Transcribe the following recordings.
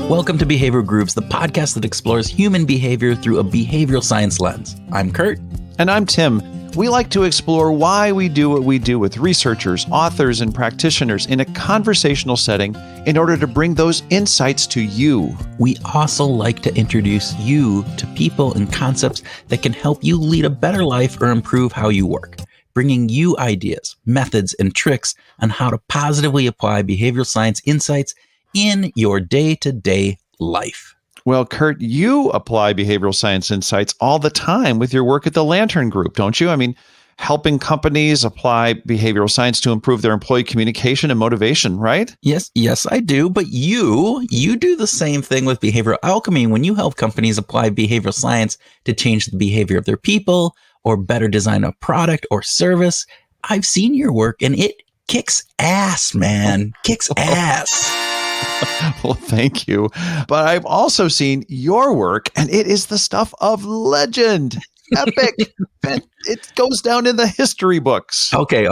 Welcome to Behavioral Grooves, the podcast that explores human behavior through a behavioral science lens. I'm Kurt. And I'm Tim. We like to explore why we do what we do with researchers, authors, and practitioners in a conversational setting in order to bring those insights to you. We also like to introduce you to people and concepts that can help you lead a better life or improve how you work, bringing you ideas, methods, and tricks on how to positively apply behavioral science insights in your day-to-day life. Well, Kurt, you apply behavioral science insights all the time with your work at the Lantern Group, don't you? I mean, helping companies apply behavioral science to improve their employee communication and motivation, right? Yes, I do. But you do the same thing with behavioral alchemy when you help companies apply behavioral science to change the behavior of their people or better design a product or service. I've seen your work and it kicks ass, man. Kicks ass. Well, thank you. But I've also seen your work, and it is the stuff of legend. Epic. It goes down in the history books. Okay.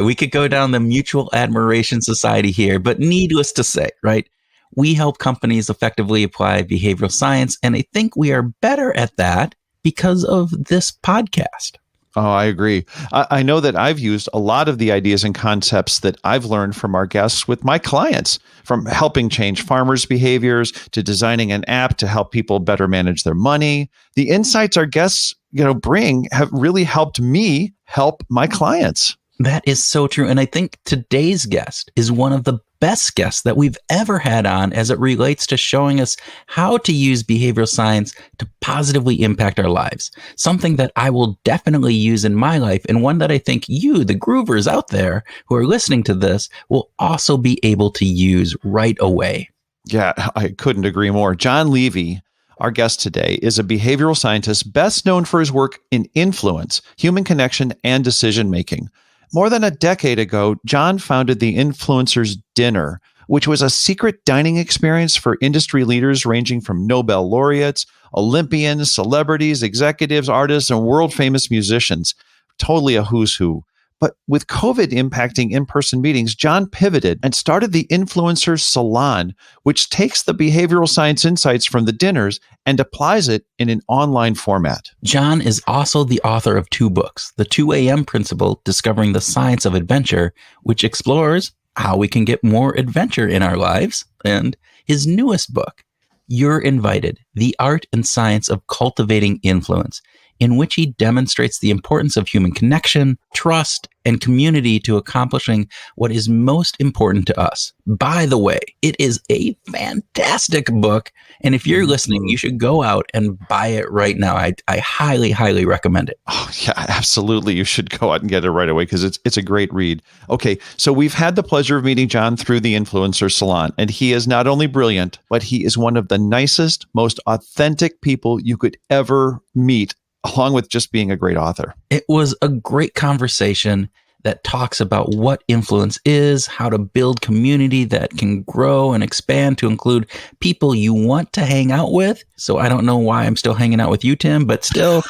We could go down the Mutual Admiration Society here, but needless to say, right? We help companies effectively apply behavioral science, and I think we are better at that because of this podcast. Oh, I agree. I know that I've used a lot of the ideas and concepts that I've learned from our guests with my clients, from helping change farmers' behaviors to designing an app to help people better manage their money. The insights our guests, bring have really helped me help my clients. That is so true. And I think today's guest is one of the best guests that we've ever had on as it relates to showing us how to use behavioral science to positively impact our lives. Something that I will definitely use in my life, and one that I think you, the groovers out there who are listening to this, will also be able to use right away. Yeah, I couldn't agree more. Jon Levy, our guest today, is a behavioral scientist best known for his work in influence, human connection, and decision-making. More than a decade ago, Jon founded the Influencers Dinner, which was a secret dining experience for industry leaders ranging from Nobel laureates, Olympians, celebrities, executives, artists, and world-famous musicians. Totally a who's who. But with COVID impacting in-person meetings, Jon pivoted and started the Influencers Salon, which takes the behavioral science insights from the dinners and applies it in an online format. Jon is also the author of 2 books, The 2 a.m. Principle, Discovering the Science of Adventure, which explores how we can get more adventure in our lives, and his newest book, You're Invited, The Art and Science of Cultivating Influence, in which he demonstrates the importance of human connection, trust, and community to accomplishing what is most important to us. By the way, it is a fantastic book, and if you're listening, you should go out and buy it right now. I highly, highly recommend it. Oh, yeah, absolutely. You should go out and get it right away because it's a great read. Okay, so we've had the pleasure of meeting Jon through the Influencer Salon, and he is not only brilliant, but he is one of the nicest, most authentic people you could ever meet, along with just being a great author. It was a great conversation that talks about what influence is, how to build community that can grow and expand to include people you want to hang out with. So I don't know why I'm still hanging out with you, Tim, but still,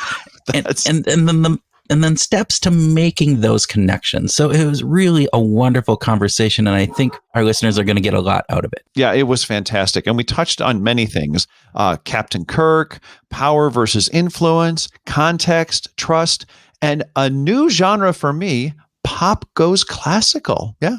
and then steps to making those connections. So it was really a wonderful conversation, and I think our listeners are going to get a lot out of it. Yeah, it was fantastic. And we touched on many things. Captain Kirk, power versus influence, context, trust, and a new genre for me, pop goes classical. Yeah,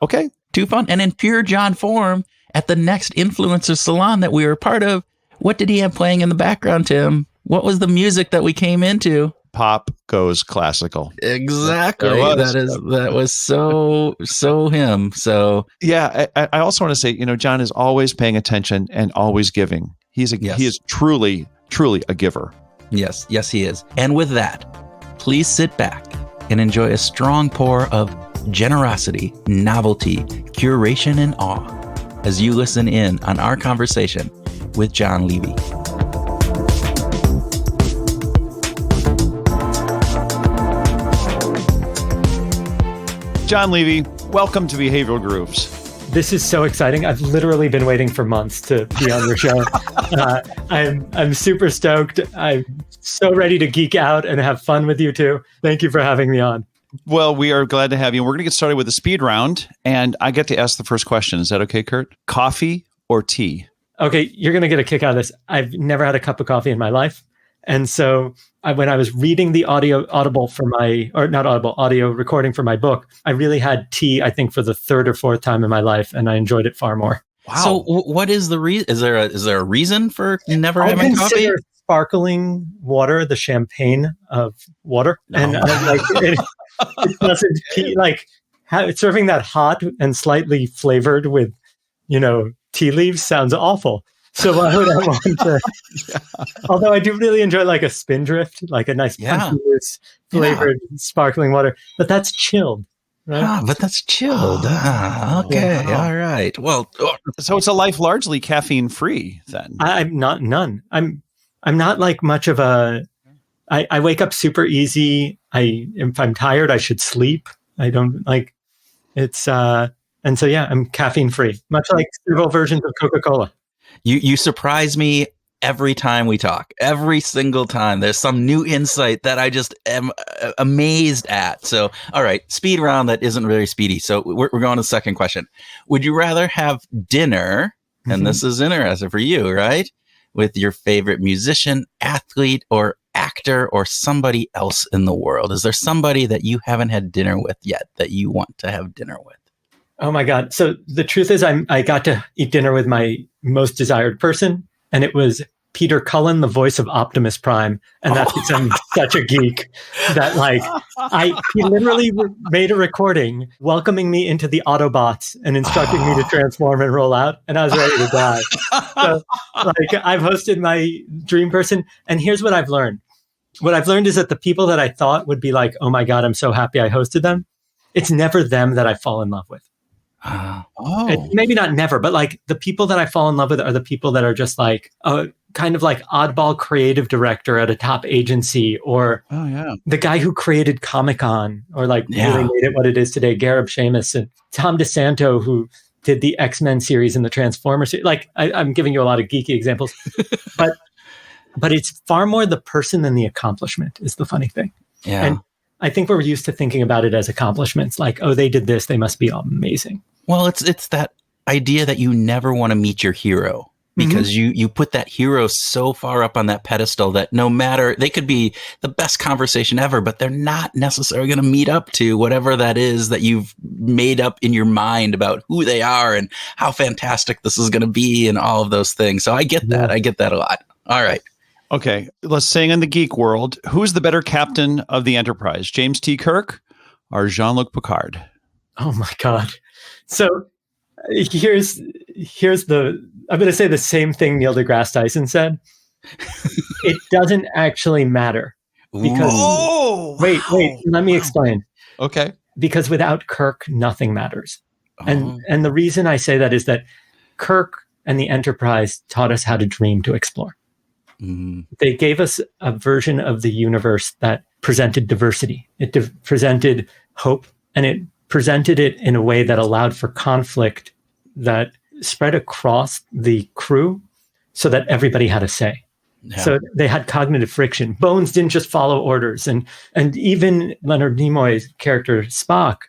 okay. Too fun. And in pure Jon form, at the next Influencer Salon that we were a part of, what did he have playing in the background, Tim? What was the music that we came into? Pop goes classical. Exactly. That was so him. So yeah, I also want to say, Jon is always paying attention and always giving. He is truly a giver. Yes, he is. And with that, please sit back and enjoy a strong pour of generosity, novelty, curation, and awe as you listen in on our conversation with Jon Levy. Jon Levy, welcome to Behavioral Grooves. This is so exciting. I've literally been waiting for months to be on your show. I'm super stoked. I'm so ready to geek out and have fun with you too. Thank you for having me on. Well, we are glad to have you. We're going to get started with a speed round, and I get to ask the first question. Is that okay, Kurt? Coffee or tea? Okay, you're going to get a kick out of this. I've never had a cup of coffee in my life. And so when I was reading the audio recording for my book, I really had tea, I think, for the third or fourth time in my life, and I enjoyed it far more. Wow. So what is the reason? Is there a reason for never having coffee? Sparkling water, the champagne of water. No. And it doesn't serving that hot and slightly flavored with, tea leaves sounds awful. So why would I want to? Although I do really enjoy like a Spindrift, like a nice continuous flavored sparkling water, but that's chilled. Right? But that's chilled. Okay. Yeah. All right. Well, so it's a life largely caffeine free then. I'm not none. I'm not like much of a. I wake up super easy. If I'm tired, I should sleep. I don't like it's. And so I'm caffeine free, much like several versions of Coca-Cola. You surprise me every time we talk. Every single time there's some new insight that I just am amazed at. So, all right, speed round that isn't very speedy. So we're going to the second question. Would you rather have dinner, and this is interesting for you, right, with your favorite musician, athlete, or actor, or somebody else in the world? Is there somebody that you haven't had dinner with yet that you want to have dinner with? Oh my God. So the truth is I got to eat dinner with my most desired person, and it was Peter Cullen, the voice of Optimus Prime. And that's because I'm such a geek that he literally made a recording welcoming me into the Autobots and instructing me to transform and roll out. And I was ready to die. So I've hosted my dream person. And here's what I've learned. What I've learned is that the people that I thought would be like, oh my God, I'm so happy I hosted them. It's never them that I fall in love with. Maybe not never, but like the people that I fall in love with are the people that are just like kind of like oddball creative director at a top agency, or the guy who created Comic-Con, or really made it what it is today, Gareb Shamus, and Tom DeSanto, who did the X-Men series and the Transformers. Like I'm giving you a lot of geeky examples, but it's far more the person than the accomplishment is the funny thing. Yeah. And I think we're used to thinking about it as accomplishments, like, oh, they did this, they must be amazing. Well, it's that idea that you never want to meet your hero, because you put that hero so far up on that pedestal that no matter, they could be the best conversation ever, but they're not necessarily going to meet up to whatever that is that you've made up in your mind about who they are and how fantastic this is going to be and all of those things. So I get that. I get that a lot. All right. Okay, let's sing in the geek world. Who's the better captain of the Enterprise, James T. Kirk or Jean-Luc Picard? Oh my God. So here's the, I'm going to say the same thing Neil deGrasse Tyson said. It doesn't actually matter because wait, let me explain. Okay. Because without Kirk, nothing matters. And the reason I say that is that Kirk and the Enterprise taught us how to dream, to explore. They gave us a version of the universe that presented diversity. It presented hope, and it presented it in a way that allowed for conflict that spread across the crew so that everybody had a say. Yeah. So they had cognitive friction. Bones didn't just follow orders. And even Leonard Nimoy's character, Spock,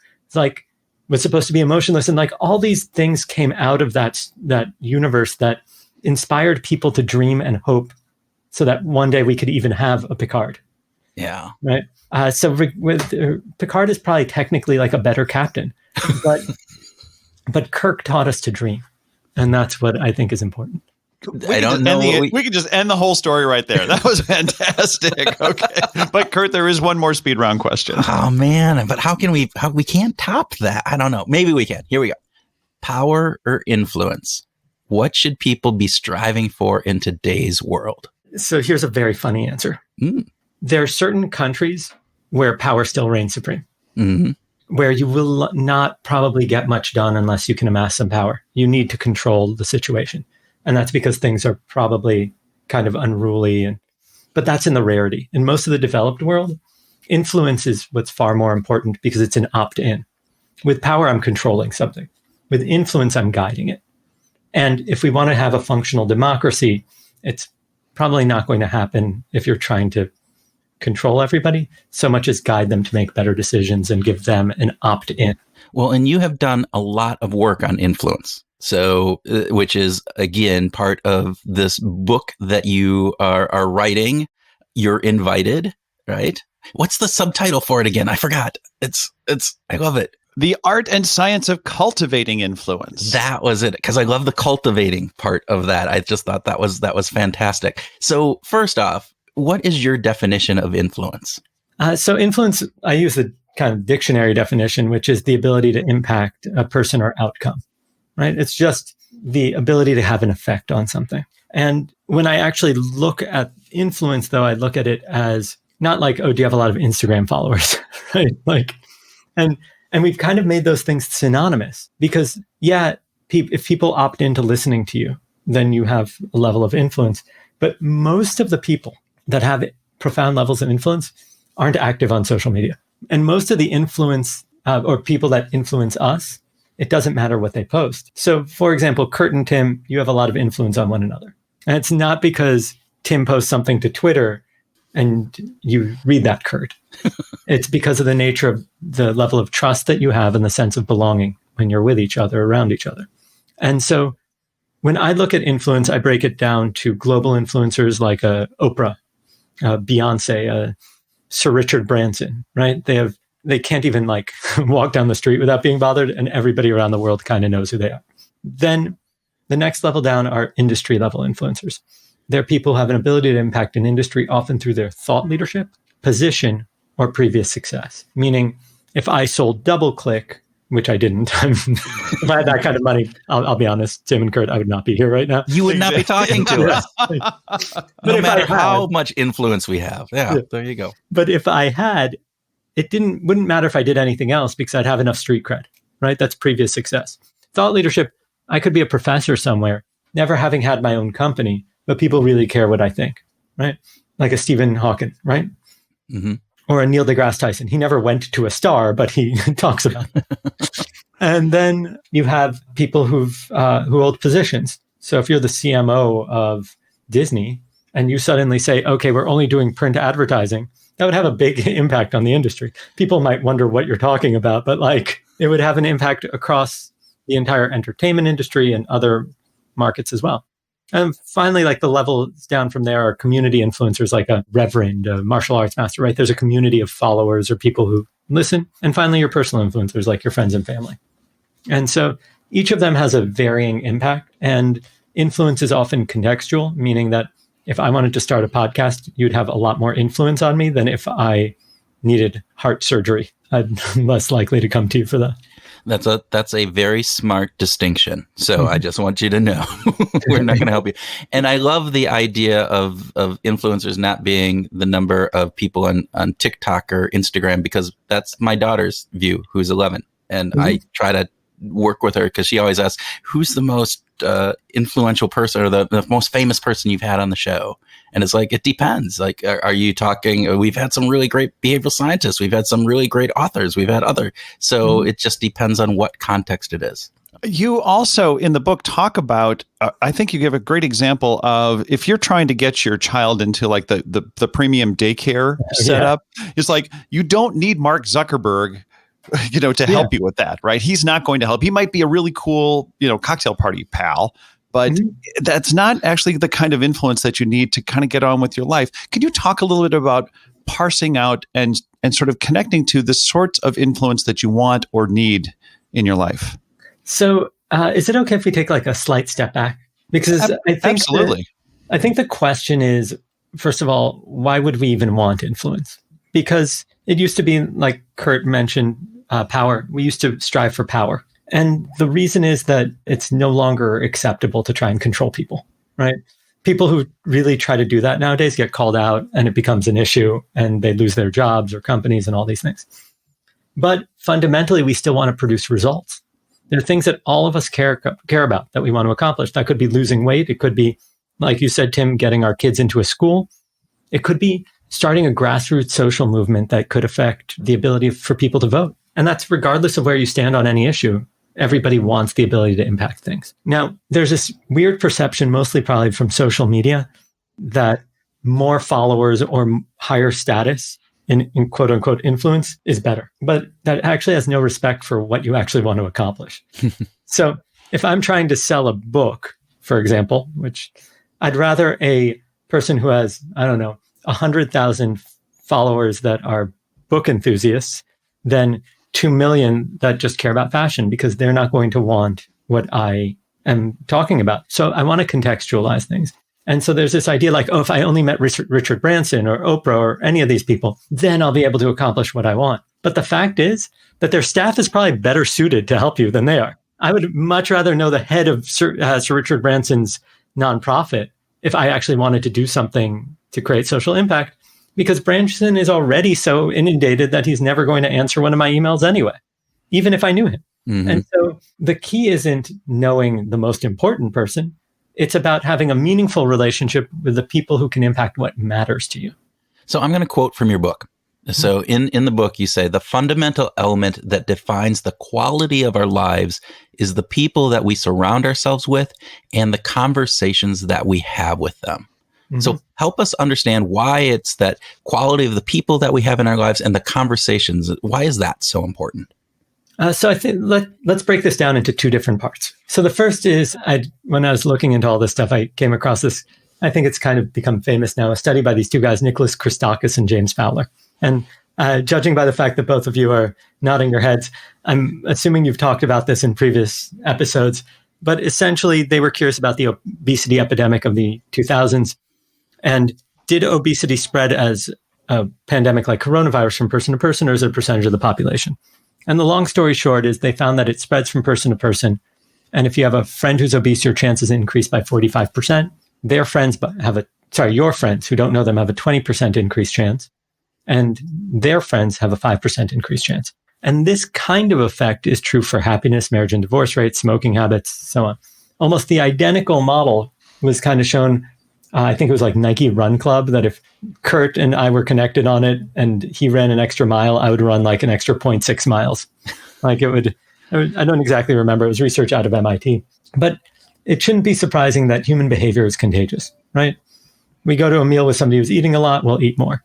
was supposed to be emotionless. And all these things came out of that universe that inspired people to dream and hope, so that one day we could even have a Picard. Yeah. Right. So Picard is probably technically like a better captain, but Kirk taught us to dream, and that's what I think is important. We could just end the whole story right there. That was fantastic. Okay, but Kurt, there is one more speed round question. Oh man, but we can't top that. I don't know. Maybe we can. Here we go. Power or influence? What should people be striving for in today's world? So here's a very funny answer. There are certain countries where power still reigns supreme, where you will not probably get much done unless you can amass some power. You need to control the situation. And that's because things are probably kind of unruly. But that's in the rarity. In most of the developed world, influence is what's far more important because it's an opt-in. With power, I'm controlling something. With influence, I'm guiding it. And if we want to have a functional democracy, it's probably not going to happen if you're trying to control everybody so much as guide them to make better decisions and give them an opt-in. Well, and you have done a lot of work on influence. So, which is again part of this book that you are writing. You're invited, right? What's the subtitle for it again? I forgot. I love it. The Art and Science of Cultivating Influence. That was it, because I love the cultivating part of that. I just thought that was fantastic. So first off, what is your definition of influence? So influence, I use the kind of dictionary definition, which is the ability to impact a person or outcome, right? It's just the ability to have an effect on something. And when I actually look at influence, though, I look at it as not like, oh, do you have a lot of Instagram followers, right? Like, and we've kind of made those things synonymous because, if people opt into listening to you, then you have a level of influence. But most of the people that have profound levels of influence aren't active on social media. And most of the influence or people that influence us, it doesn't matter what they post. So, for example, Kurt and Tim, you have a lot of influence on one another. And it's not because Tim posts something to Twitter and you read that, Kurt. It's because of the nature of the level of trust that you have and the sense of belonging when you're with each other, around each other. And so when I look at influence, I break it down to global influencers like Oprah, Beyonce, Sir Richard Branson, right? They can't even like walk down the street without being bothered, and everybody around the world kind of knows who they are. Then the next level down are industry level influencers. They're people who have an ability to impact an industry often through their thought leadership, position, or previous success. Meaning, if I sold DoubleClick, which I didn't, if I had that kind of money, I'll be honest, Tim and Kurt, I would not be here right now. You would not be talking to us. No matter how much influence we have. Yeah, there you go. But if I had, wouldn't matter if I did anything else because I'd have enough street cred, right? That's previous success. Thought leadership, I could be a professor somewhere, never having had my own company, but people really care what I think, right? Like a Stephen Hawking, right? Mm-hmm. Or a Neil deGrasse Tyson. He never went to a star, but he talks about it. And then you have people who hold positions. So if you're the CMO of Disney and you suddenly say, okay, we're only doing print advertising, that would have a big impact on the industry. People might wonder what you're talking about, but like it would have an impact across the entire entertainment industry and other markets as well. And finally, like the levels down from there are community influencers like a reverend, a martial arts master, right? There's a community of followers or people who listen. And finally, your personal influencers like your friends and family. And so each of them has a varying impact, and influence is often contextual, meaning that if I wanted to start a podcast, you'd have a lot more influence on me than if I needed heart surgery. I'm less likely to come to you for that. That's a very smart distinction. So I just want you to know we're not going to help you. And I love the idea of influencers not being the number of people on TikTok or Instagram, because that's my daughter's view, who's 11. And I try to work with her because she always asks, who's the most influential person or the most famous person you've had on the show? And it's like, it depends. Like, are you talking, we've had some really great behavioral scientists. We've had some really great authors. We've had other. So it just depends on what context it is. You also in the book talk about, I think you give a great example of if you're trying to get your child into like the premium daycare setup, it's like, you don't need Mark Zuckerberg to help you with that, right? He's not going to help. He might be a really cool, cocktail party pal, but that's not actually the kind of influence that you need to kind of get on with your life. Can you talk a little bit about parsing out and sort of connecting to the sorts of influence that you want or need in your life? So is it okay if we take like a slight step back? Because I think absolutely. I think the question is, first of all, why would we even want influence? Because it used to be, like Kurt mentioned, power. We used to strive for power. And the reason is that it's no longer acceptable to try and control people, right? People who really try to do that nowadays get called out and it becomes an issue and they lose their jobs or companies and all these things. But fundamentally, we still want to produce results. There are things that all of us care about that we want to accomplish. That could be losing weight. It could be, like you said, Tim, getting our kids into a school. It could be starting a grassroots social movement that could affect the ability for people to vote. And that's regardless of where you stand on any issue. Everybody wants the ability to impact things. Now, there's this weird perception, mostly probably from social media, that more followers or higher status in quote unquote influence is better. But that actually has no respect for what you actually want to accomplish. So if I'm trying to sell a book, for example, which I'd rather a person who has, I don't know, 100,000 followers that are book enthusiasts than 2 million that just care about fashion, because they're not going to want what I am talking about. So I want to contextualize things. And so there's this idea like, oh, if I only met Richard Branson or Oprah or any of these people, then I'll be able to accomplish what I want. But the fact is that their staff is probably better suited to help you than they are. I would much rather know the head of Sir Richard Branson's nonprofit if I actually wanted to do something to create social impact, because Branson is already so inundated that he's never going to answer one of my emails anyway, even if I knew him. Mm-hmm. And so the key isn't knowing the most important person. It's about having a meaningful relationship with the people who can impact what matters to you. So I'm going to quote from your book. So in the book, you say, the fundamental element that defines the quality of our lives is the people that we surround ourselves with and the conversations that we have with them. Mm-hmm. So help us understand why it's that quality of the people that we have in our lives and the conversations. Why is that so important? So I think let's break this down into two different parts. So the first is, when I was looking into all this stuff, I came across this, I think it's kind of become famous now, a study by these two guys, Nicholas Christakis and James Fowler. And judging by the fact that both of you are nodding your heads, I'm assuming you've talked about this in previous episodes. But essentially, they were curious about the obesity epidemic of the 2000s. And did obesity spread as a pandemic like coronavirus from person to person, or is it a percentage of the population? And the long story short is they found that it spreads from person to person. And if you have a friend who's obese, your chances increase by 45%. Their friends your friends who don't know them have a 20% increased chance. And their friends have a 5% increased chance. And this kind of effect is true for happiness, marriage and divorce rates, smoking habits, so on. Almost the identical model was kind of shown, I think it was like Nike Run Club, that if Kurt and I were connected on it and he ran an extra mile, I would run like an extra 0.6 miles. Like I don't exactly remember. It was research out of MIT. But it shouldn't be surprising that human behavior is contagious, right? We go to a meal with somebody who's eating a lot, we'll eat more.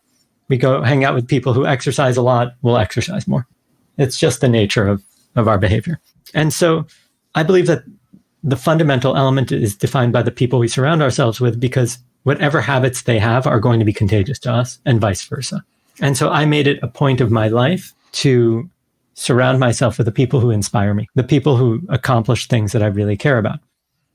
We go hang out with people who exercise a lot, we'll exercise more. It's just the nature of our behavior. And so I believe that the fundamental element is defined by the people we surround ourselves with, because whatever habits they have are going to be contagious to us and vice versa. And so I made it a point of my life to surround myself with the people who inspire me, the people who accomplish things that I really care about.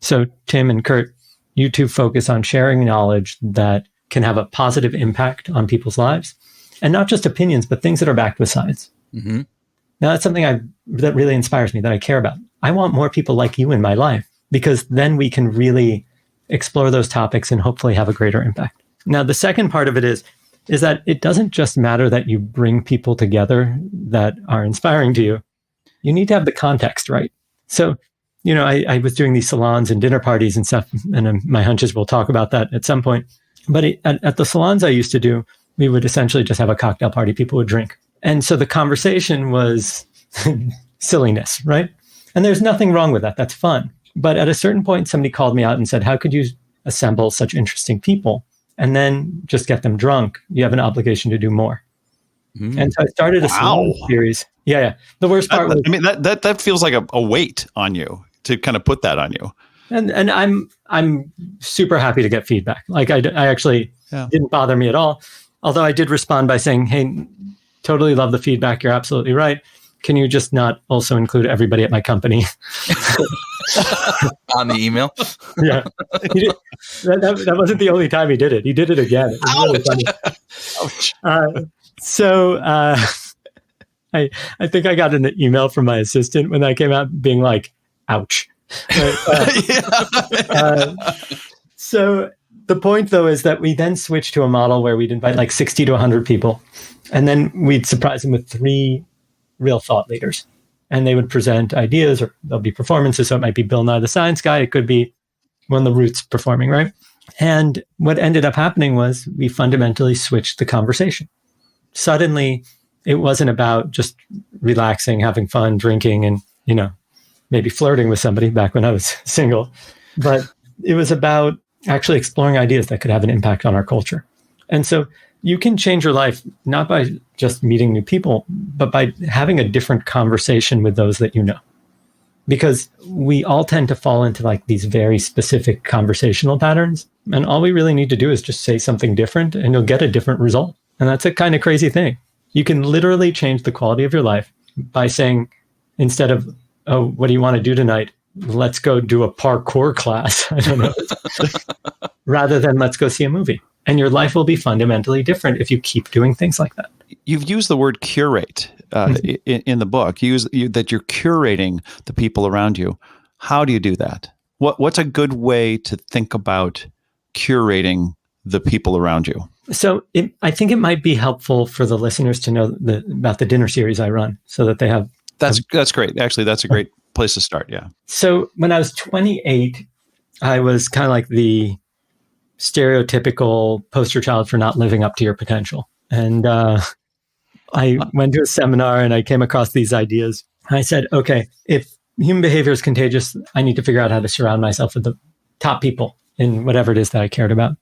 So Tim and Kurt, you two focus on sharing knowledge that can have a positive impact on people's lives, and not just opinions, but things that are backed with science. Mm-hmm. Now, that's something that really inspires me, that I care about. I want more people like you in my life, because then we can really explore those topics and hopefully have a greater impact. Now, the second part of it is that it doesn't just matter that you bring people together that are inspiring to you. You need to have the context right. So, I was doing these salons and dinner parties and stuff, and my hunch is we'll talk about that at some point. But at the salons I used to do, we would essentially just have a cocktail party. People would drink. And so the conversation was silliness, right? And there's nothing wrong with that. That's fun. But at a certain point, somebody called me out and said, how could you assemble such interesting people and then just get them drunk? You have an obligation to do more. Mm. And so I started a salon series. Yeah. The worst part was... that feels like a weight on you to kind of put that on you. And I'm super happy to get feedback. Like I actually didn't bother me at all. Although I did respond by saying, hey, totally love the feedback. You're absolutely right. Can you just not also include everybody at my company? On the email? Yeah. That wasn't the only time he did it. He did it again. It was really funny. I think I got an email from my assistant when I came out being like, ouch. So the point, though, is that we then switched to a model where we'd invite like 60 to 100 people, and then we'd surprise them with 3 real thought leaders, and they would present ideas, or there'll be performances. So it might be Bill Nye the Science Guy. It could be one of the Roots performing, right? And what ended up happening was we fundamentally switched the conversation. Suddenly, it wasn't about just relaxing, having fun, drinking, and, maybe flirting with somebody back when I was single. But it was about actually exploring ideas that could have an impact on our culture. And so you can change your life not by just meeting new people, but by having a different conversation with those that you know. because we all tend to fall into like these very specific conversational patterns. And all we really need to do is just say something different and you'll get a different result. And that's a kind of crazy thing. You can literally change the quality of your life by saying, instead of, oh, what do you want to do tonight? Let's go do a parkour class. I don't know. Rather than let's go see a movie. And your life will be fundamentally different if you keep doing things like that. You've used the word curate in the book. That you're curating the people around you. How do you do that? What's a good way to think about curating the people around you? So I think it might be helpful for the listeners to know about the dinner series I run, so that they have. That's great. Actually, that's a great place to start. Yeah. So when I was 28, I was kind of like the stereotypical poster child for not living up to your potential. And I went to a seminar and I came across these ideas. I said, okay, if human behavior is contagious, I need to figure out how to surround myself with the top people in whatever it is that I cared about.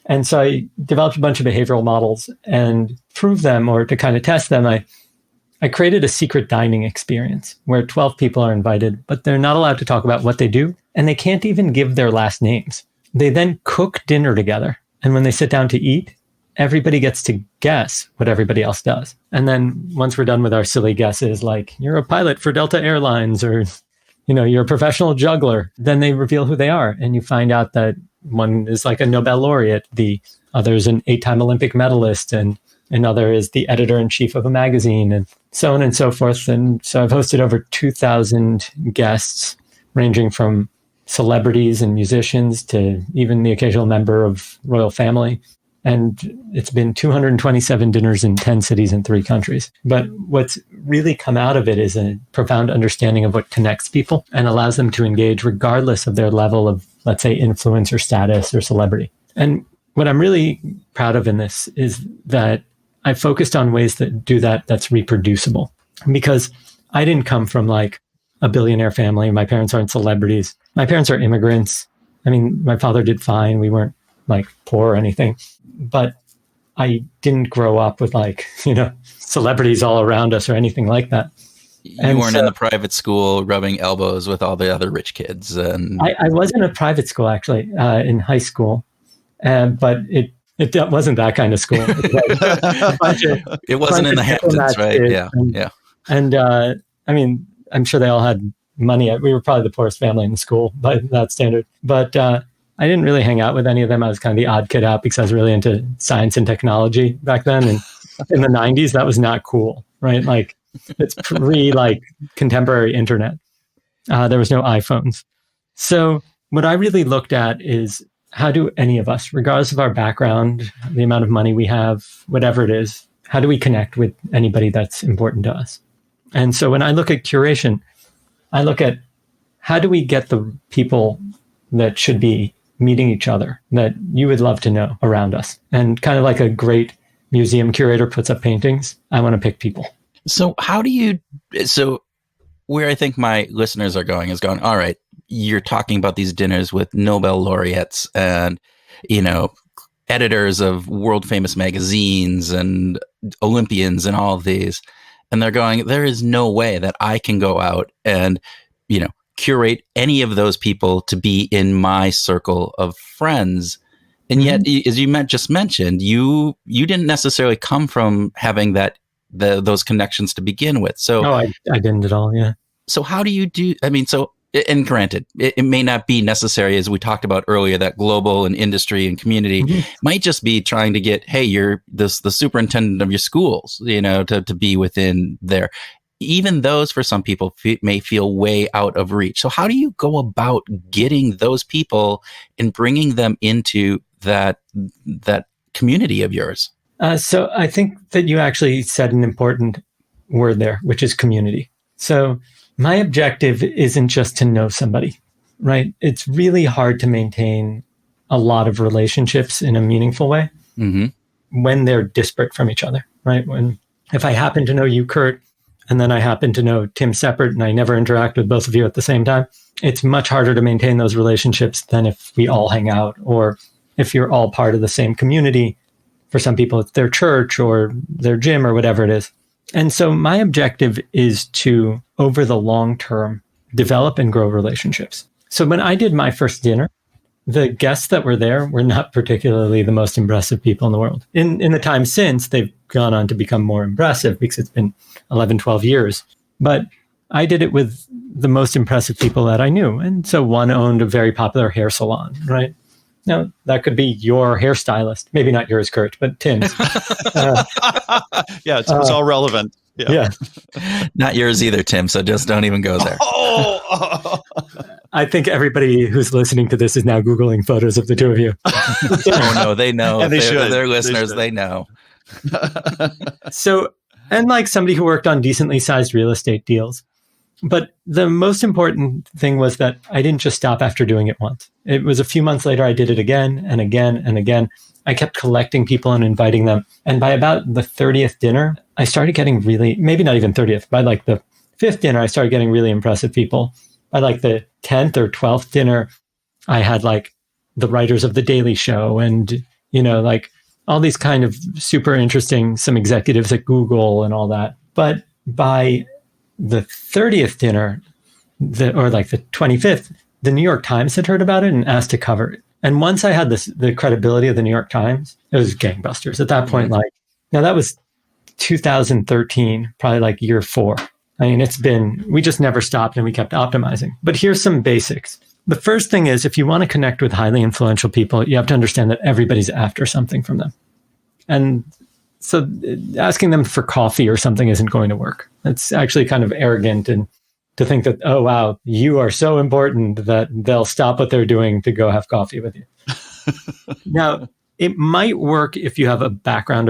And so I developed a bunch of behavioral models and proved them, or to kind of test them, I created a secret dining experience where 12 people are invited, but they're not allowed to talk about what they do, and they can't even give their last names. They then cook dinner together. And when they sit down to eat, everybody gets to guess what everybody else does. And then once we're done with our silly guesses, like you're a pilot for Delta Airlines, or, you're a professional juggler, then they reveal who they are. And you find out that one is like a Nobel laureate, the other is an 8-time Olympic medalist, and another is the editor-in-chief of a magazine, and so on and so forth. And so I've hosted over 2,000 guests, ranging from celebrities and musicians to even the occasional member of royal family. And it's been 227 dinners in 10 cities in 3 countries. But what's really come out of it is a profound understanding of what connects people and allows them to engage regardless of their level of, let's say, influence or status or celebrity. And what I'm really proud of in this is that I focused on ways that do that's reproducible, because I didn't come from like a billionaire family. My parents aren't celebrities. My parents are immigrants. I mean, my father did fine. We weren't like poor or anything, but I didn't grow up with like, celebrities all around us or anything like that. You weren't in the private school rubbing elbows with all the other rich kids. And I was in a private school, actually, in high school, but it wasn't that kind of school. It wasn't in the Hamptons, right? Yeah. And I mean, I'm sure they all had money. We were probably the poorest family in the school by that standard. But I didn't really hang out with any of them. I was kind of the odd kid out because I was really into science and technology back then. And in the 90s, that was not cool, right? Like, it's like contemporary internet. There was no iPhones. So what I really looked at is, how do any of us, regardless of our background, the amount of money we have, whatever it is, how do we connect with anybody that's important to us? And so when I look at curation, I look at how do we get the people that should be meeting each other that you would love to know around us. And kind of like a great museum curator puts up paintings, I want to pick people. So where I think my listeners are going is going, all right, you're talking about these dinners with Nobel laureates and, editors of world famous magazines and Olympians and all of these. And they're going, there is no way that I can go out and, curate any of those people to be in my circle of friends. And yet, as you just mentioned, you didn't necessarily come from having those connections to begin with. So I didn't at all. Yeah. So how do you do? I mean, and granted, it may not be necessary, as we talked about earlier, that global and industry and community might just be trying to get, hey, you're the superintendent of your schools, to be within there. Even those, for some people, may feel way out of reach. So how do you go about getting those people and bringing them into that community of yours? So I think that you actually said an important word there, which is community. So my objective isn't just to know somebody, right? It's really hard to maintain a lot of relationships in a meaningful way when they're disparate from each other, right? If I happen to know you, Kurt, and then I happen to know Tim Seppert, and I never interact with both of you at the same time, it's much harder to maintain those relationships than if we all hang out, or if you're all part of the same community. For some people, it's their church or their gym or whatever it is. And so my objective is to, over the long term, develop and grow relationships. So when I did my first dinner, the guests that were there were not particularly the most impressive people in the world. In the time since, they've gone on to become more impressive because it's been 11, 12 years. But I did it with the most impressive people that I knew. And so one owned a very popular hair salon, right? Now, that could be your hairstylist. Maybe not yours, Kurt, but Tim's. Yeah, it's all relevant. Yeah. Not yours either, Tim, so just don't even go there. I think everybody who's listening to this is now Googling photos of the two of you. Oh, no, they know. And they're listeners, they know. So, and like somebody who worked on decently sized real estate deals. But the most important thing was that I didn't just stop after doing it once. It was a few months later, I did it again and again and again. I kept collecting people and inviting them. And by about the 30th dinner, I started getting really, maybe not even 30th, by like the 5th dinner, I started getting really impressive people. By like the 10th or 12th dinner, I had like the writers of The Daily Show and, like all these kind of super interesting, some executives at Google and all that. But by the 30th dinner, or like the 25th, the New York Times had heard about it and asked to cover it. And once I had the credibility of the New York Times, it was gangbusters. At that point, now that was 2013, probably like year 4. I mean, we just never stopped and we kept optimizing. But here's some basics. The first thing is, if you want to connect with highly influential people, you have to understand that everybody's after something from them. And so asking them for coffee or something isn't going to work. It's actually kind of arrogant and to think that, oh, wow, you are so important that they'll stop what they're doing to go have coffee with you. Now, it might work if you have a background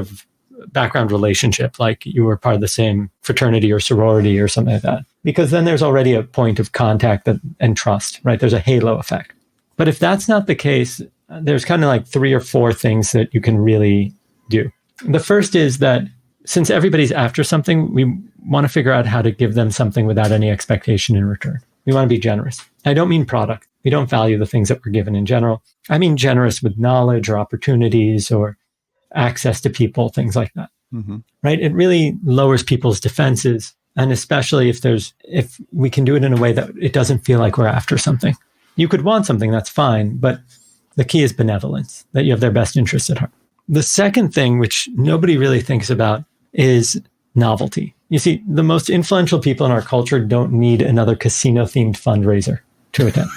relationship, like you were part of the same fraternity or sorority or something like that, because then there's already a point of contact and trust, right? There's a halo effect. But if that's not the case, there's kind of like 3 or 4 things that you can really do. The first is that since everybody's after something, we want to figure out how to give them something without any expectation in return. We want to be generous. I don't mean product. We don't value the things that we're given in general. I mean generous with knowledge or opportunities or access to people, things like that. Mm-hmm. Right? It really lowers people's defenses. And especially if we can do it in a way that it doesn't feel like we're after something. You could want something, that's fine. But the key is benevolence, that you have their best interests at heart. The second thing, which nobody really thinks about, is novelty. You see, the most influential people in our culture don't need another casino-themed fundraiser to attend.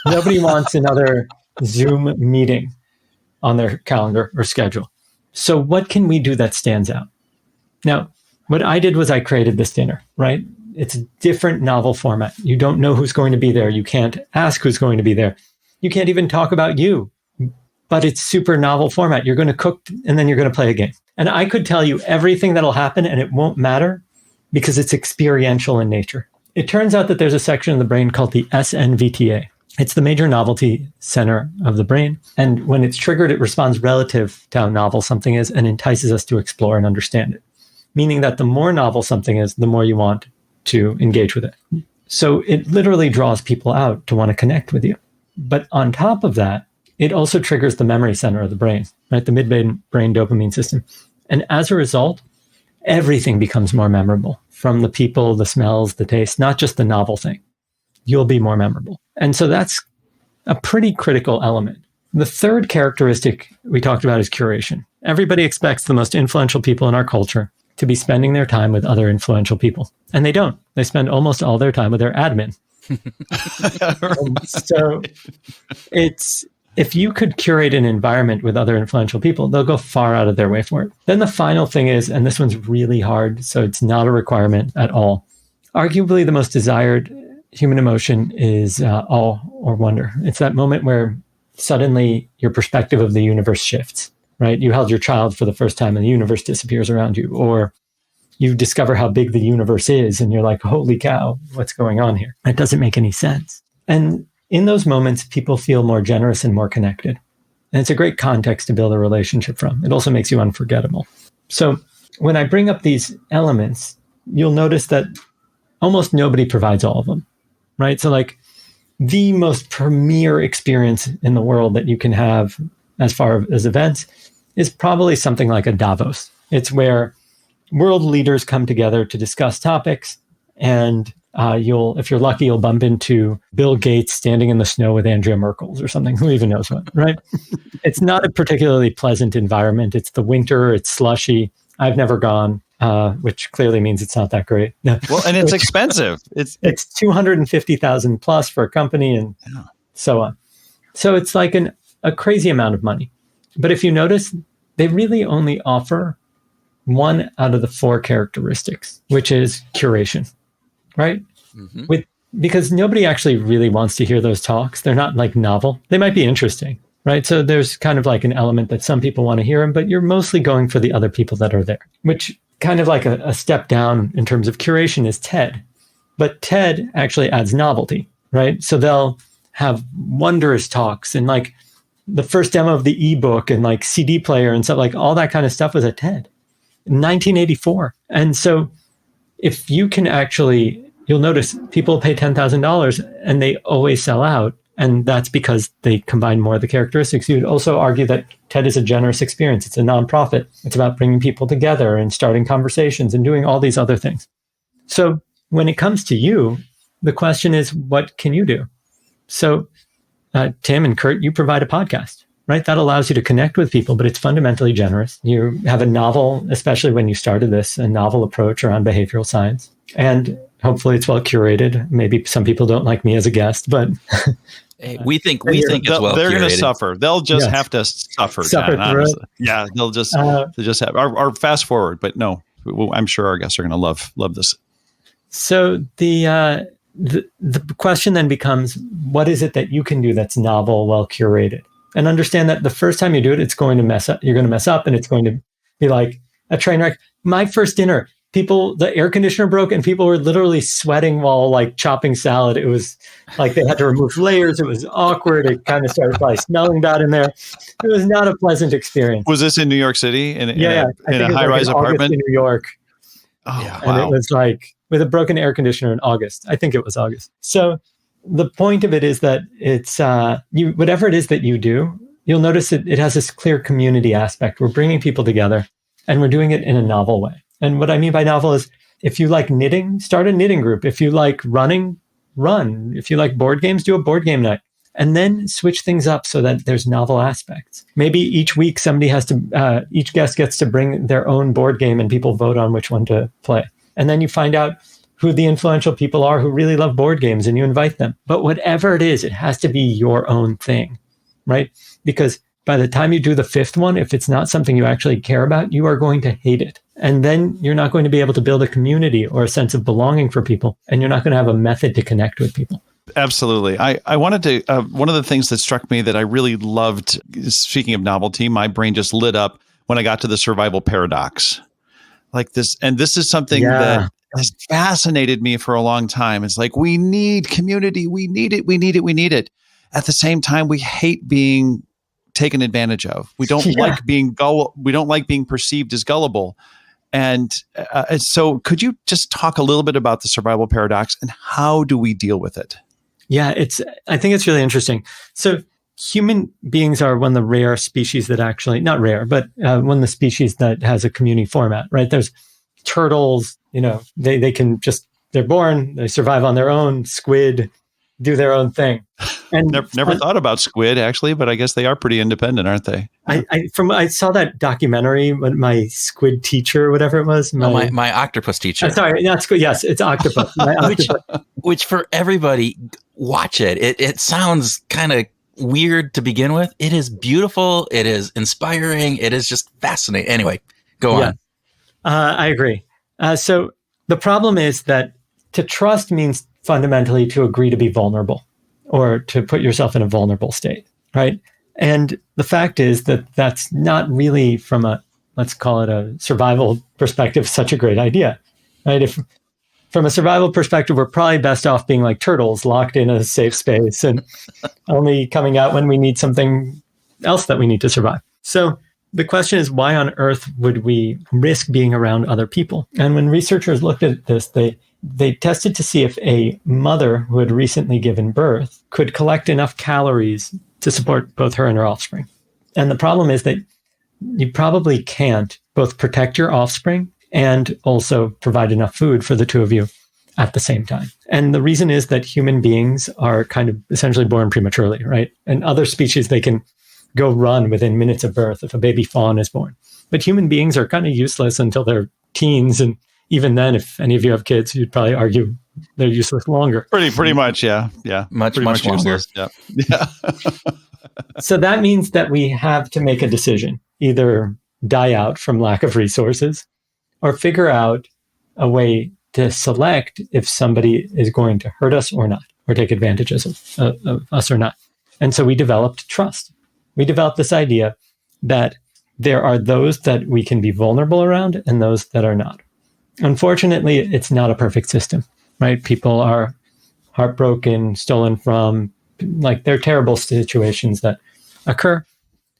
Nobody wants another Zoom meeting on their calendar or schedule. So what can we do that stands out? Now, what I did was I created this dinner, right? It's a different novel format. You don't know who's going to be there. You can't ask who's going to be there. You can't even talk about you. But it's super novel format. You're going to cook and then you're going to play a game. And I could tell you everything that'll happen and it won't matter because it's experiential in nature. It turns out that there's a section of the brain called the SNVTA. It's the major novelty center of the brain. And when it's triggered, it responds relative to how novel something is and entices us to explore and understand it. Meaning that the more novel something is, the more you want to engage with it. So it literally draws people out to want to connect with you. But on top of that, it also triggers the memory center of the brain, right? The midbrain dopamine system. And as a result, everything becomes more memorable, from the people, the smells, the taste, not just the novel thing. You'll be more memorable. And so that's a pretty critical element. The third characteristic we talked about is curation. Everybody expects the most influential people in our culture to be spending their time with other influential people. And they don't. They spend almost all their time with their admin. So if you could curate an environment with other influential people, they'll go far out of their way for it. Then the final thing is, and this one's really hard, so it's not a requirement at all. Arguably the most desired human emotion is awe or wonder. It's that moment where suddenly your perspective of the universe shifts, right? You held your child for the first time and the universe disappears around you, or you discover how big the universe is and you're like, holy cow, what's going on here? It doesn't make any sense. And in those moments, people feel more generous and more connected. And it's a great context to build a relationship from. It also makes you unforgettable. So when I bring up these elements, you'll notice that almost nobody provides all of them, right? So like the most premier experience in the world that you can have as far as events is probably something like a Davos. It's where world leaders come together to discuss topics and if you're lucky, you'll bump into Bill Gates standing in the snow with Andrea Merkel or something. Who even knows what, right? It's not a particularly pleasant environment. It's the winter. It's slushy. I've never gone, which clearly means it's not that great. No. Well, and it's expensive. It's $250,000 plus for a company and so on. So it's like a crazy amount of money. But if you notice, they really only offer one out of the four characteristics, which is curation, right? Mm-hmm. Because nobody actually really wants to hear those talks. They're not like novel. They might be interesting, right? So there's kind of like an element that some people want to hear them, but you're mostly going for the other people that are there, which kind of like a step down in terms of curation is TED. But TED actually adds novelty, right? So they'll have wondrous talks and like the first demo of the ebook and like CD player and stuff, like all that kind of stuff was at TED in 1984. And so if you can actually, you'll notice people pay $10,000 and they always sell out. And that's because they combine more of the characteristics. You'd also argue that TED is a generous experience. It's a nonprofit. It's about bringing people together and starting conversations and doing all these other things. So when it comes to you, the question is, what can you do? So Tim and Kurt, you provide a podcast, right? That allows you to connect with people, but it's fundamentally generous. You have a novel, especially when you started this, a novel approach around behavioral science. And hopefully it's well curated. Maybe some people don't like me as a guest, but hey, we think it's well they're curated. Going to suffer. They'll just have to suffer. John, yeah, they'll just have our fast forward. But no, I'm sure our guests are going to love this. So the question then becomes, what is it that you can do that's novel, well curated? And understand that the first time you do it, it's going to mess up. You're going to mess up and it's going to be like a train wreck. My first dinner, the air conditioner broke and people were literally sweating while like chopping salad. It was like they had to remove layers. It was awkward. It kind of started by smelling bad in there. It was not a pleasant experience. Was this in New York City? In a high-rise apartment? In New York. Oh, yeah. And it was like with a broken air conditioner in August. I think it was August. So the point of it is that it's whatever it is that you do, you'll notice it has this clear community aspect. We're bringing people together and we're doing it in a novel way. And what I mean by novel is if you like knitting, start a knitting group. If you like running, run. If you like board games, do a board game night. And then switch things up so that there's novel aspects. Maybe each week each guest gets to bring their own board game and people vote on which one to play. And then you find out who the influential people are who really love board games and you invite them. But whatever it is, it has to be your own thing, right? Because by the time you do the fifth one, if it's not something you actually care about, you are going to hate it. And then you're not going to be able to build a community or a sense of belonging for people. And you're not going to have a method to connect with people. Absolutely. I wanted to, one of the things that struck me that I really loved, speaking of novelty, my brain just lit up when I got to the survival paradox. Like this, and this is something that has fascinated me for a long time. It's like, we need community. We need it. At the same time, we hate being taken advantage of. We don't like being we don't like being perceived as gullible. And so could you just talk a little bit about the survival paradox and how do we deal with it? Yeah, I think it's really interesting. So human beings are one of the rare species that actually, not rare, but one of the species that has a community format, right? There's turtles, they can they're born, they survive on their own. Squid do their own thing. And never thought about squid actually, but I guess they are pretty independent, aren't they? I saw that documentary when my squid teacher, whatever it was. My octopus teacher. Sorry, not squid. Yes, it's octopus. Which for everybody, watch it. It sounds kind of weird to begin with. It is beautiful. It is inspiring. It is just fascinating. Anyway, go on. I agree. So the problem is that to trust means fundamentally to agree to be vulnerable or to put yourself in a vulnerable state, right? And the fact is that that's not really from let's call it a survival perspective, such a great idea, right? If from a survival perspective, we're probably best off being like turtles locked in a safe space and only coming out when we need something else that we need to survive. So the question is, why on earth would we risk being around other people? And when researchers looked at this, they tested to see if a mother who had recently given birth could collect enough calories to support both her and her offspring. And the problem is that you probably can't both protect your offspring and also provide enough food for the two of you at the same time. And the reason is that human beings are kind of essentially born prematurely, right? And other species, they can go run within minutes of birth if a baby fawn is born. But human beings are kind of useless until they're teens. And even then, if any of you have kids, you'd probably argue they're useless longer. Pretty much, yeah. Much Pretty longer. useless. Yeah. So that means that we have to make a decision, either die out from lack of resources or figure out a way to select if somebody is going to hurt us or not, or take advantage of us or not. And so we developed trust. We developed this idea that there are those that we can be vulnerable around and those that are not. Unfortunately, it's not a perfect system, right? People are heartbroken, stolen from, like there are terrible situations that occur.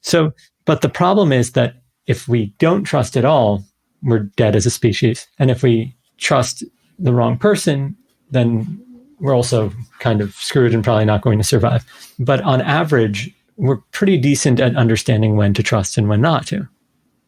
So, but the problem is that if we don't trust at all, we're dead as a species. And if we trust the wrong person, then we're also kind of screwed and probably not going to survive. But on average, we're pretty decent at understanding when to trust and when not to.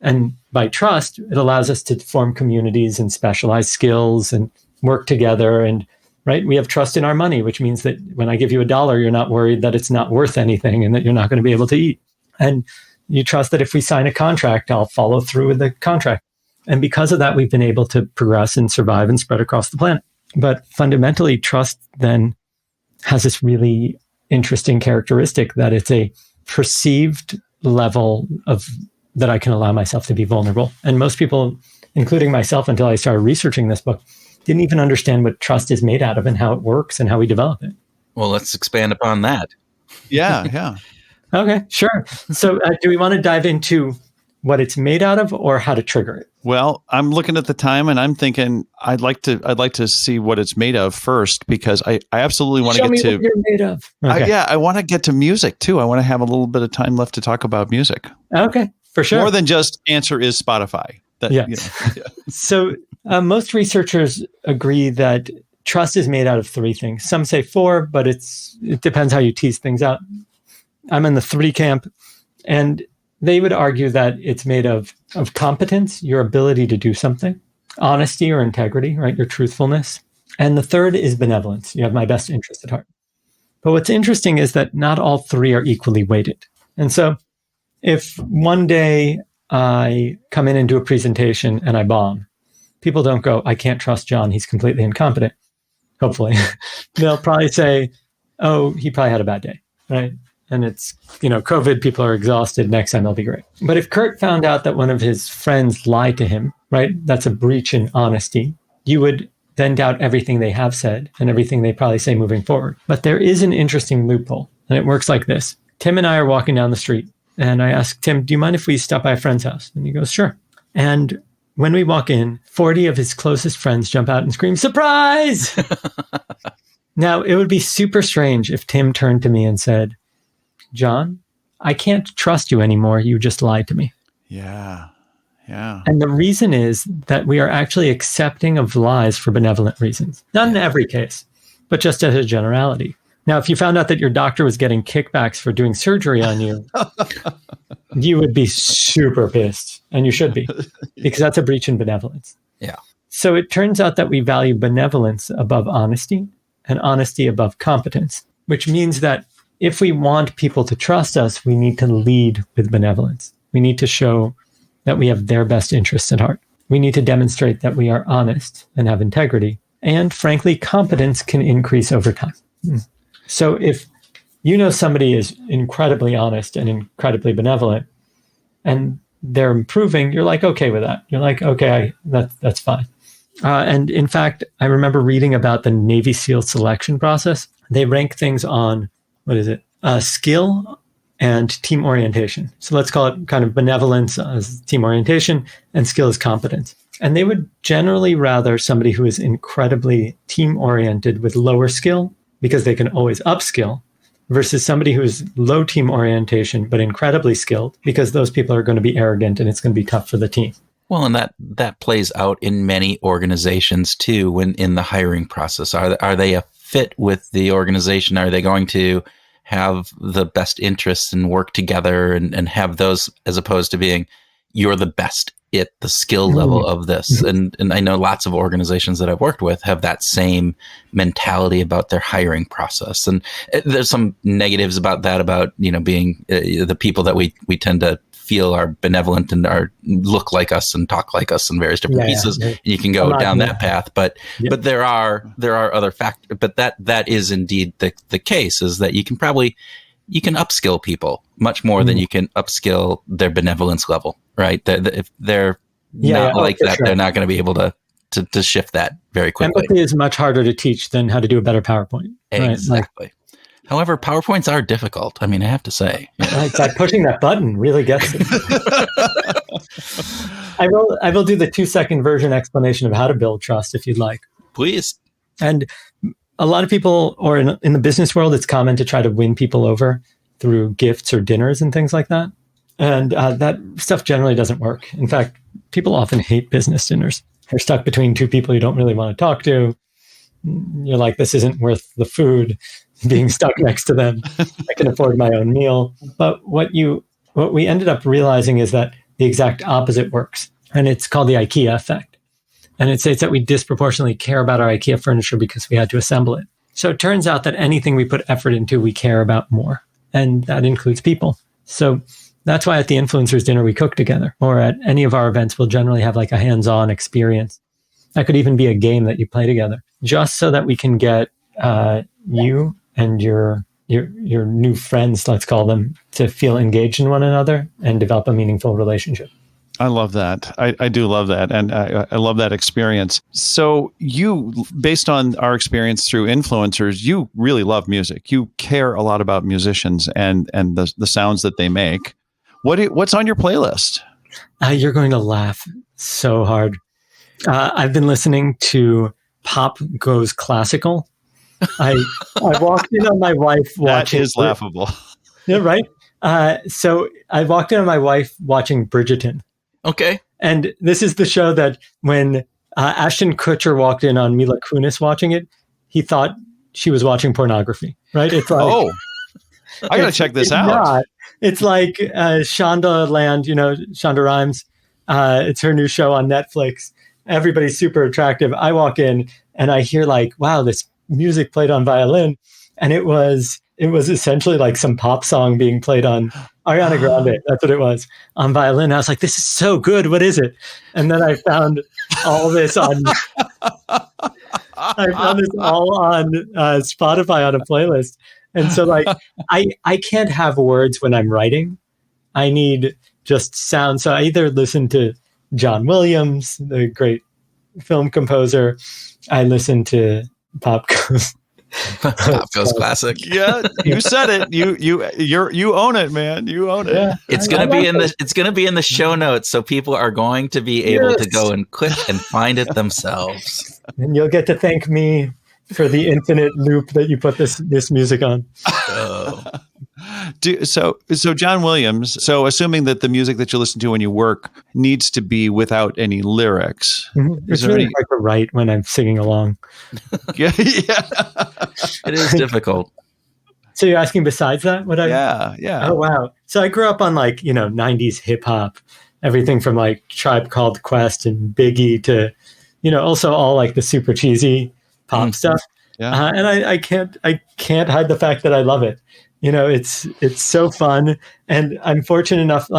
And by trust, it allows us to form communities and specialize skills and work together. And right, we have trust in our money, which means that when I give you $1, you're not worried that it's not worth anything and that you're not going to be able to eat. And you trust that if we sign a contract, I'll follow through with the contract. And because of that, we've been able to progress and survive and spread across the planet. But fundamentally, trust then has this really interesting characteristic that it's a perceived level of that I can allow myself to be vulnerable. And most people, including myself, until I started researching this book, didn't even understand what trust is made out of and how it works and how we develop it. Well, let's expand upon that. Yeah. Okay, sure. So do we want to dive into what it's made out of or how to trigger it? Well, I'm looking at the time and I'm thinking I'd like to see what it's made of first, because I absolutely want to get to what you're made of. Okay. I want to get to music too. I want to have a little bit of time left to talk about music. Okay, for sure. More than just answer is Spotify. Yeah. So most researchers agree that trust is made out of 3 things. Some say 4, but it depends how you tease things out. I'm in the 3 camp, and they would argue that it's made of competence, your ability to do something, honesty or integrity, right? Your truthfulness. And the third is benevolence. You have my best interest at heart. But what's interesting is that not all 3 are equally weighted. And so if one day I come in and do a presentation and I bomb, people don't go, I can't trust Jon. He's completely incompetent. Hopefully. They'll probably say, oh, he probably had a bad day, right? And it's, COVID, people are exhausted. Next time they'll be great. But if Kurt found out that one of his friends lied to him, right? That's a breach in honesty. You would then doubt everything they have said and everything they probably say moving forward. But there is an interesting loophole, and it works like this. Tim and I are walking down the street, and I ask Tim, do you mind if we stop by a friend's house? And he goes, sure. And when we walk in, 40 of his closest friends jump out and scream, surprise! Now, it would be super strange if Tim turned to me and said, Jon, I can't trust you anymore. You just lied to me. Yeah. And the reason is that we are actually accepting of lies for benevolent reasons. Not in every case, but just as a generality. Now, if you found out that your doctor was getting kickbacks for doing surgery on you, you would be super pissed, and you should be, because that's a breach in benevolence. Yeah. So it turns out that we value benevolence above honesty and honesty above competence, which means that if we want people to trust us, we need to lead with benevolence. We need to show that we have their best interests at heart. We need to demonstrate that we are honest and have integrity. And frankly, competence can increase over time. So if somebody is incredibly honest and incredibly benevolent, and they're improving, you're like, okay with that. You're like, okay, that's fine. And in fact, I remember reading about the Navy SEAL selection process. They rank things on, skill and team orientation. So let's call it kind of benevolence as team orientation and skill as competence. And they would generally rather somebody who is incredibly team oriented with lower skill, because they can always upskill, versus somebody who is low team orientation but incredibly skilled, because those people are going to be arrogant and it's going to be tough for the team. Well, and that plays out in many organizations too. When in the hiring process, are they a fit with the organization? Are they going to have the best interests and work together and have those, as opposed to being, you're the best the skill level of this. And I know lots of organizations that I've worked with have that same mentality about their hiring process. And there's some negatives about that, about, being the people that we tend to feel are benevolent and look like us and talk like us in various different pieces. Yeah. And you can go down that path, but there are other factors, but that is indeed the case, is that you can upskill people much more than you can upskill their benevolence level, right? If they're not like that, they're not going to be able to shift that very quickly. Empathy is much harder to teach than how to do a better PowerPoint. Exactly. Right? However, PowerPoints are difficult. I mean, I have to say. It's like pushing that button really gets it. I will do the 2-second version explanation of how to build trust if you'd like. Please. And a lot of people, or in the business world, it's common to try to win people over through gifts or dinners and things like that. And that stuff generally doesn't work. In fact, people often hate business dinners. You're stuck between two people you don't really want to talk to. You're like, this isn't worth the food, being stuck next to them. I can afford my own meal. But what we ended up realizing is that the exact opposite works. And it's called the IKEA effect. And it states that we disproportionately care about our IKEA furniture because we had to assemble it. So it turns out that anything we put effort into, we care about more. And that includes people. So that's why at the influencers dinner, we cook together. Or at any of our events, we'll generally have like a hands-on experience. That could even be a game that you play together, just so that we can get you and your new friends, let's call them, to feel engaged in one another and develop a meaningful relationship. I love that. I do love that. And I love that experience. So you, based on our experience through influencers, you really love music. You care a lot about musicians and the sounds that they make. What's on your playlist? You're going to laugh so hard. I've been listening to Pop Goes Classical. I walked in on my wife watching... That is laughable. Yeah, right? So I walked in on my wife watching Bridgerton. Okay. And this is the show that when Ashton Kutcher walked in on Mila Kunis watching it, he thought she was watching pornography, right? It's like, I got to check this out. It's like Shonda Land, Shonda Rhimes. It's her new show on Netflix. Everybody's super attractive. I walk in and I hear like, wow, this music played on violin. And it was essentially like some pop song being played on Ariana Grande. That's what it was, on violin. I was like, this is so good. What is it? And then I found all this on Spotify on a playlist. And so like, I can't have words when I'm writing. I need just sound. So I either listen to John Williams, the great film composer. I listen to Pop Goes Classic. Yeah, you said it. You own it, man. You own it. Yeah, it's gonna be in the show notes, so people are going to be able to go and click and find it themselves. And you'll get to thank me for the infinite loop that you put this music on. So John Williams. So assuming that the music that you listen to when you work needs to be without any lyrics. Mm-hmm. It's really hard to write when I'm singing along. Yeah. It is difficult. So you're asking besides that? Yeah. Oh, wow. So I grew up on 90s hip hop, everything from like Tribe Called Quest and Biggie to, also all like the super cheesy pop stuff. Yeah. And I can't hide the fact that I love it. It's so fun. And I'm fortunate enough,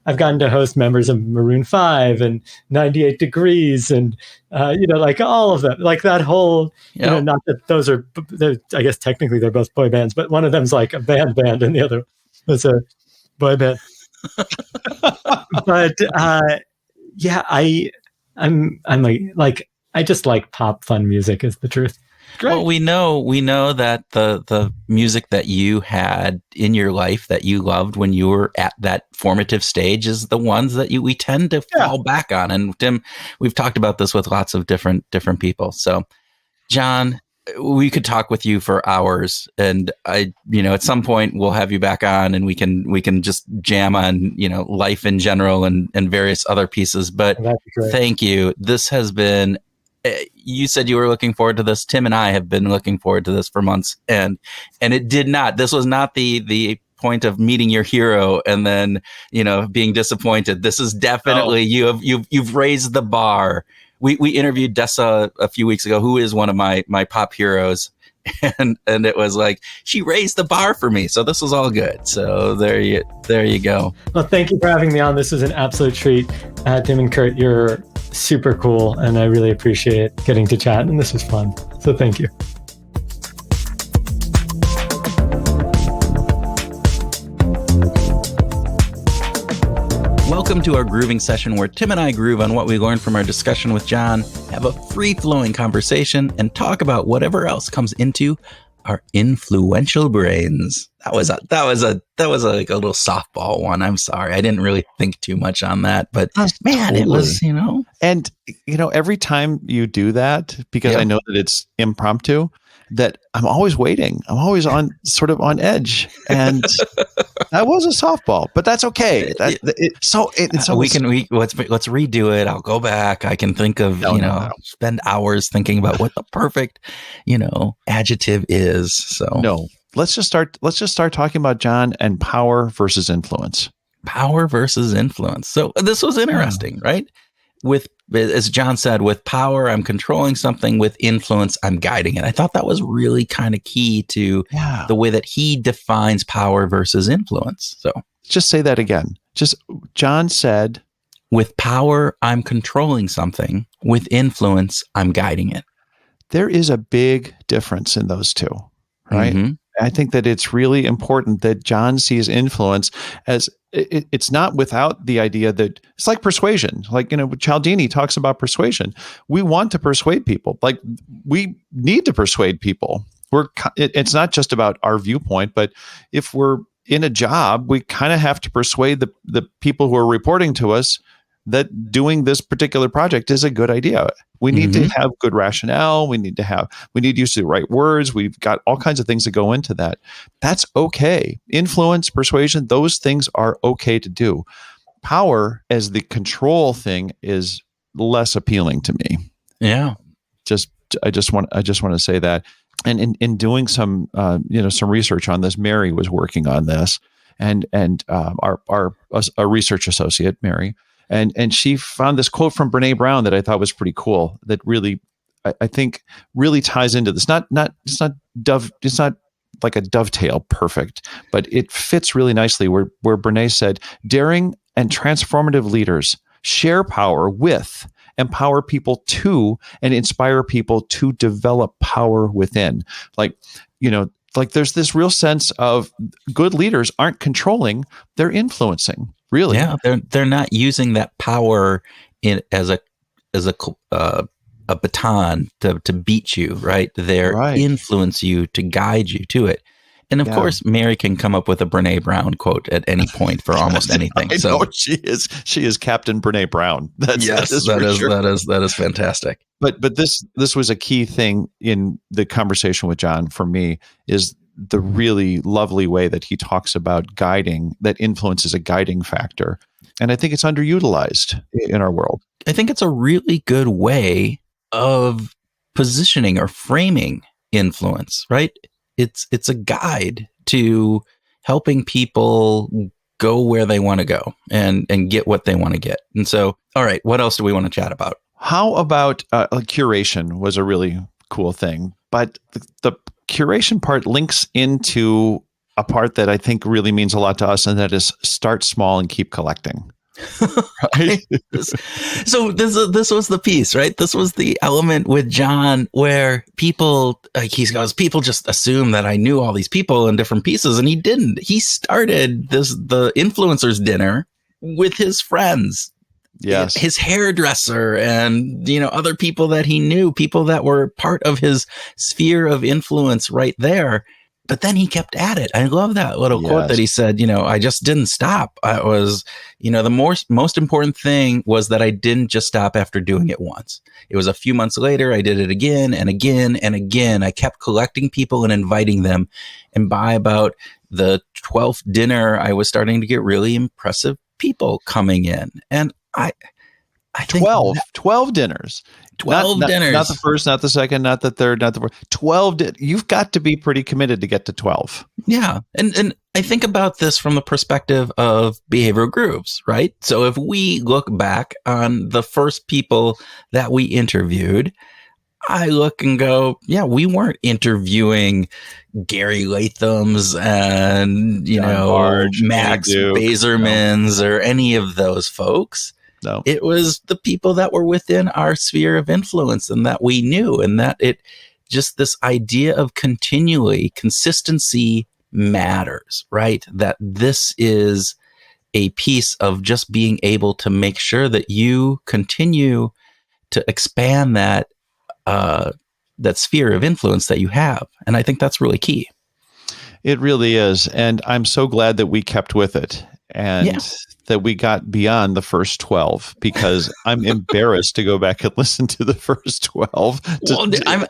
I've gotten to host members of Maroon 5 and 98 Degrees and, all of them, like that whole, not that those are, I guess technically they're both boy bands, but one of them's like a band and the other was a boy band. But I just like pop fun music is the truth. Great. Well, we know that the music that you had in your life that you loved when you were at that formative stage is the ones that we tend to fall back on. And Tim, we've talked about this with lots of different people. So, Jon, we could talk with you for hours, and at some point we'll have you back on, and we can just jam on life in general and various other pieces. But thank you. This has been. You said you were looking forward to this. Tim and I have been looking forward to this for months, and it did not. This was not the point of meeting your hero and then, being disappointed. This is definitely, you've raised the bar. We interviewed Dessa a few weeks ago, who is one of my pop heroes. And it was like, she raised the bar for me. So this was all good. So there you go. Well, thank you for having me on. This was an absolute treat. Tim and Kurt, you're super cool. And I really appreciate getting to chat. And this was fun. So thank you. Welcome to our grooving session where Tim and I groove on what we learned from our discussion with Jon, have a free-flowing conversation, and talk about whatever else comes into our influential brains. That was like a little softball one. I'm sorry. I didn't really think too much on that, but man, totally. It was, And, every time you do that, because I know that it's impromptu, that I'm always waiting. I'm always on edge. And that was a softball, but that's okay. Let's redo it. I'll go back. I can think of, spend hours thinking about what the perfect, adjective is. So no, let's just start talking about Jon and power versus influence. Power versus influence. So this was interesting, right? As Jon said, with power, I'm controlling something. With influence, I'm guiding it. I thought that was really kind of key to the way that he defines power versus influence. So just say that again. Jon said, with power, I'm controlling something. With influence, I'm guiding it. There is a big difference in those two, right? Mm-hmm. I think that it's really important that Jon sees influence as it's not without the idea that it's like persuasion. Like, Cialdini talks about persuasion. We want to persuade people. Like, we need to persuade people. It's not just about our viewpoint, but if we're in a job, we kind of have to persuade the people who are reporting to us that doing this particular project is a good idea. We need to have good rationale. We need to use the right words. We've got all kinds of things that go into that. That's okay. Influence, persuasion, those things are okay to do. Power as the control thing is less appealing to me. Yeah. I just want to say that. And in doing some research on this, Mary was working on this, and our research associate, Mary. And she found this quote from Brene Brown that I thought was pretty cool. That really, I think, really ties into this. It's not like a dovetail perfect, but it fits really nicely. Where Brene said, "Daring and transformative leaders share power with, empower people to, and inspire people to develop power within." Like there's this real sense of good leaders aren't controlling; they're influencing. Really? Yeah, they're not using that power as a baton to beat you, right? They're influence you to guide you to it. And of course, Mary can come up with a Brene Brown quote at any point for almost anything. So she is Captain Brene Brown. That is fantastic. But this was a key thing in the conversation with Jon for me, is the really lovely way that he talks about guiding, that influence is a guiding factor. And I think it's underutilized in our world. I think it's a really good way of positioning or framing influence, right? It's a guide to helping people go where they want to go and get what they want to get. And so, all right, what else do we want to chat about? How about curation was a really cool thing, but the curation part links into a part that I think really means a lot to us, and that is start small and keep collecting. Right? So this was the piece, right? This was the element with Jon where people, people just assume that I knew all these people in different pieces, and he didn't. He started the influencers dinner with his friends. Yes. His hairdresser and, other people that he knew, people that were part of his sphere of influence right there. But then he kept at it. I love that little quote that he said, I just didn't stop. I was, the most important thing was that I didn't just stop after doing it once. It was a few months later. I did it again and again and again. I kept collecting people and inviting them. And by about the 12th dinner, I was starting to get really impressive people coming in. And I I think 12 dinners. 12 dinners. Not the first, not the second, not the third, not the fourth. 12. You've got to be pretty committed to get to 12. Yeah. And I think about this from the perspective of behavioral grooves, right? So if we look back on the first people that we interviewed, I look and go, yeah, we weren't interviewing Gary Latham's and, Max Bazermans or any of those folks. No. It was the people that were within our sphere of influence and that we knew, and that it just this idea of consistency matters, right? That this is a piece of just being able to make sure that you continue to expand that sphere of influence that you have. And I think that's really key. It really is. And I'm so glad that we kept with it and that we got beyond the first 12, because I'm embarrassed to go back and listen to the first 12.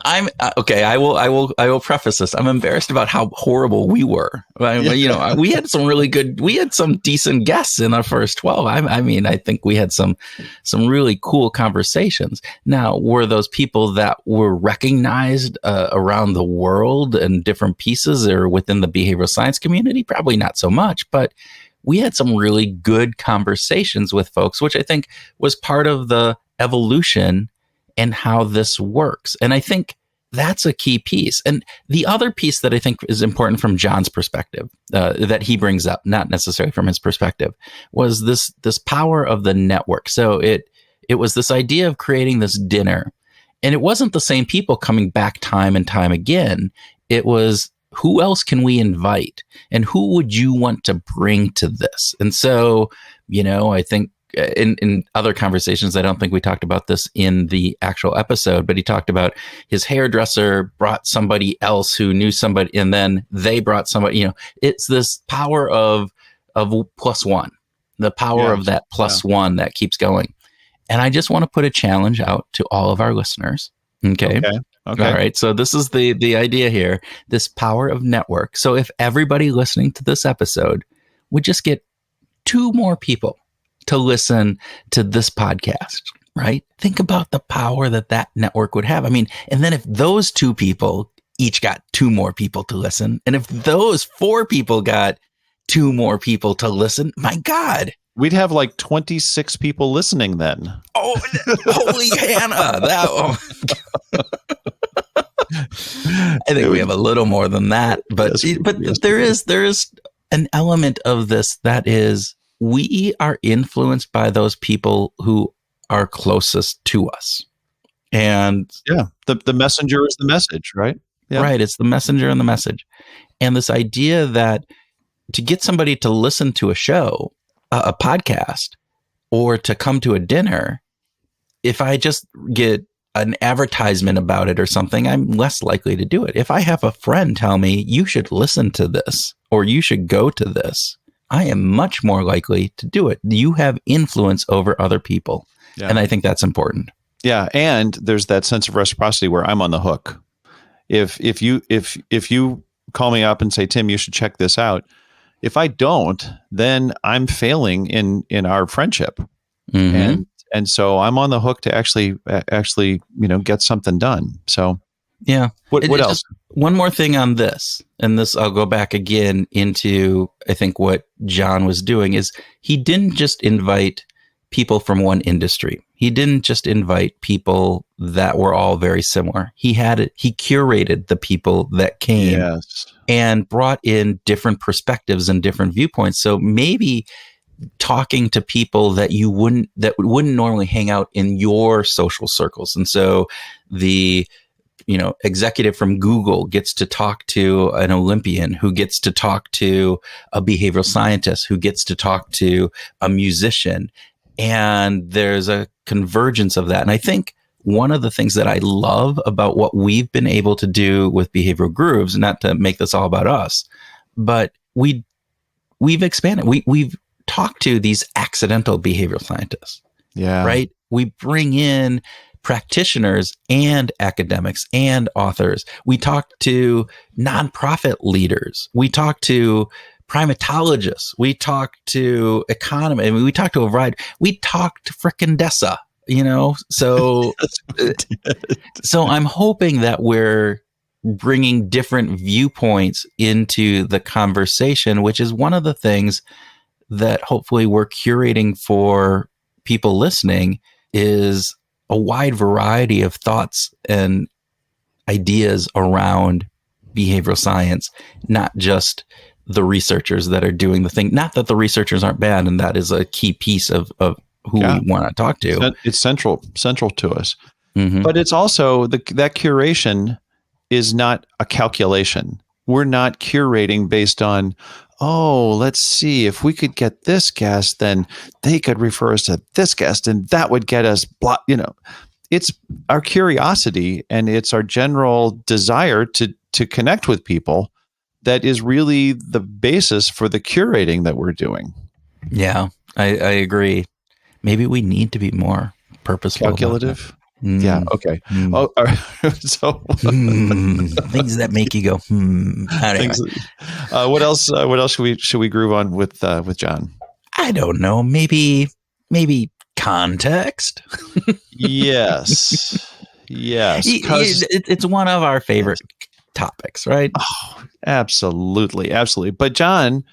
I'm okay. I will preface this. I'm embarrassed about how horrible we were. We had some decent guests in the first 12. I think we had some really cool conversations. Now, were those people that were recognized around the world in different pieces or within the behavioral science community? Probably not so much, but we had some really good conversations with folks, which I think was part of the evolution and how this works. And I think that's a key piece. And the other piece that I think is important from Jon's perspective, that he brings up, not necessarily from his perspective, was this power of the network. So it was this idea of creating this dinner. And it wasn't the same people coming back time and time again. It was, who else can we invite? And who would you want to bring to this? And so, I think in other conversations, I don't think we talked about this in the actual episode, but he talked about his hairdresser brought somebody else who knew somebody, and then they brought somebody, it's this power of plus one, the power of that plus one that keeps going. And I just want to put a challenge out to all of our listeners. Okay. All right. So this is the idea here, this power of network. So if everybody listening to this episode would just get 2 more people to listen to this podcast, right? Think about the power that network would have. And then if those 2 people each got 2 more people to listen, and if those 4 people got 2 more people to listen, my God. We'd have like 26 people listening then. Oh, holy Hannah. I think we have a little more than that, but there is an element of this that is, we are influenced by those people who are closest to us. And the messenger is the message, right? Yeah. Right. It's the messenger and the message. And this idea that to get somebody to listen to a show, a podcast, or to come to a dinner, if I just get an advertisement about it or something, I'm less likely to do it. If I have a friend tell me, you should listen to this or you should go to this, I am much more likely to do it. You have influence over other people. Yeah. And I think that's important. Yeah. And there's that sense of reciprocity where I'm on the hook. If you call me up and say, Tim, you should check this out. If I don't, then I'm failing in our friendship. Mm-hmm. And so I'm on the hook to actually, get something done. So yeah. What else? One more thing on this, and this I'll go back again into, I think what Jon was doing is he didn't just invite people from one industry. He didn't just invite people that were all very similar. He curated the people that came and brought in different perspectives and different viewpoints. So maybe talking to people that wouldn't normally hang out in your social circles. And so the executive from Google gets to talk to an Olympian, who gets to talk to a behavioral scientist, who gets to talk to a musician. And there's a convergence of that. And I think one of the things that I love about what we've been able to do with Behavioral Grooves, not to make this all about us, but we've expanded. We've talked to these accidental behavioral scientists. Yeah. Right? We bring in practitioners and academics and authors. We talk to nonprofit leaders. We talk to primatologists. We talk to economists. We talk to a variety. We talked to frickin' Dessa. So so I'm hoping that we're bringing different viewpoints into the conversation, which is one of the things that hopefully we're curating for people listening, is a wide variety of thoughts and ideas around behavioral science, not just the researchers that are doing the thing. Not that the researchers aren't bad, and that is a key piece of who we want to talk to. It's central to us. Mm-hmm. But it's also that curation is not a calculation. We're not curating based on, let's see, if we could get this guest, then they could refer us to this guest, and that would get us blah. It's our curiosity and it's our general desire to connect with people that is really the basis for the curating that we're doing. Yeah, I agree. Maybe we need to be more purposeful. Calculative? Yeah, okay. Oh, all right. So things that make you go, Anyway. What else should we groove on with Jon? I don't know. Maybe context. Yes. It's one of our favorite topics, right? Oh, absolutely. But Jon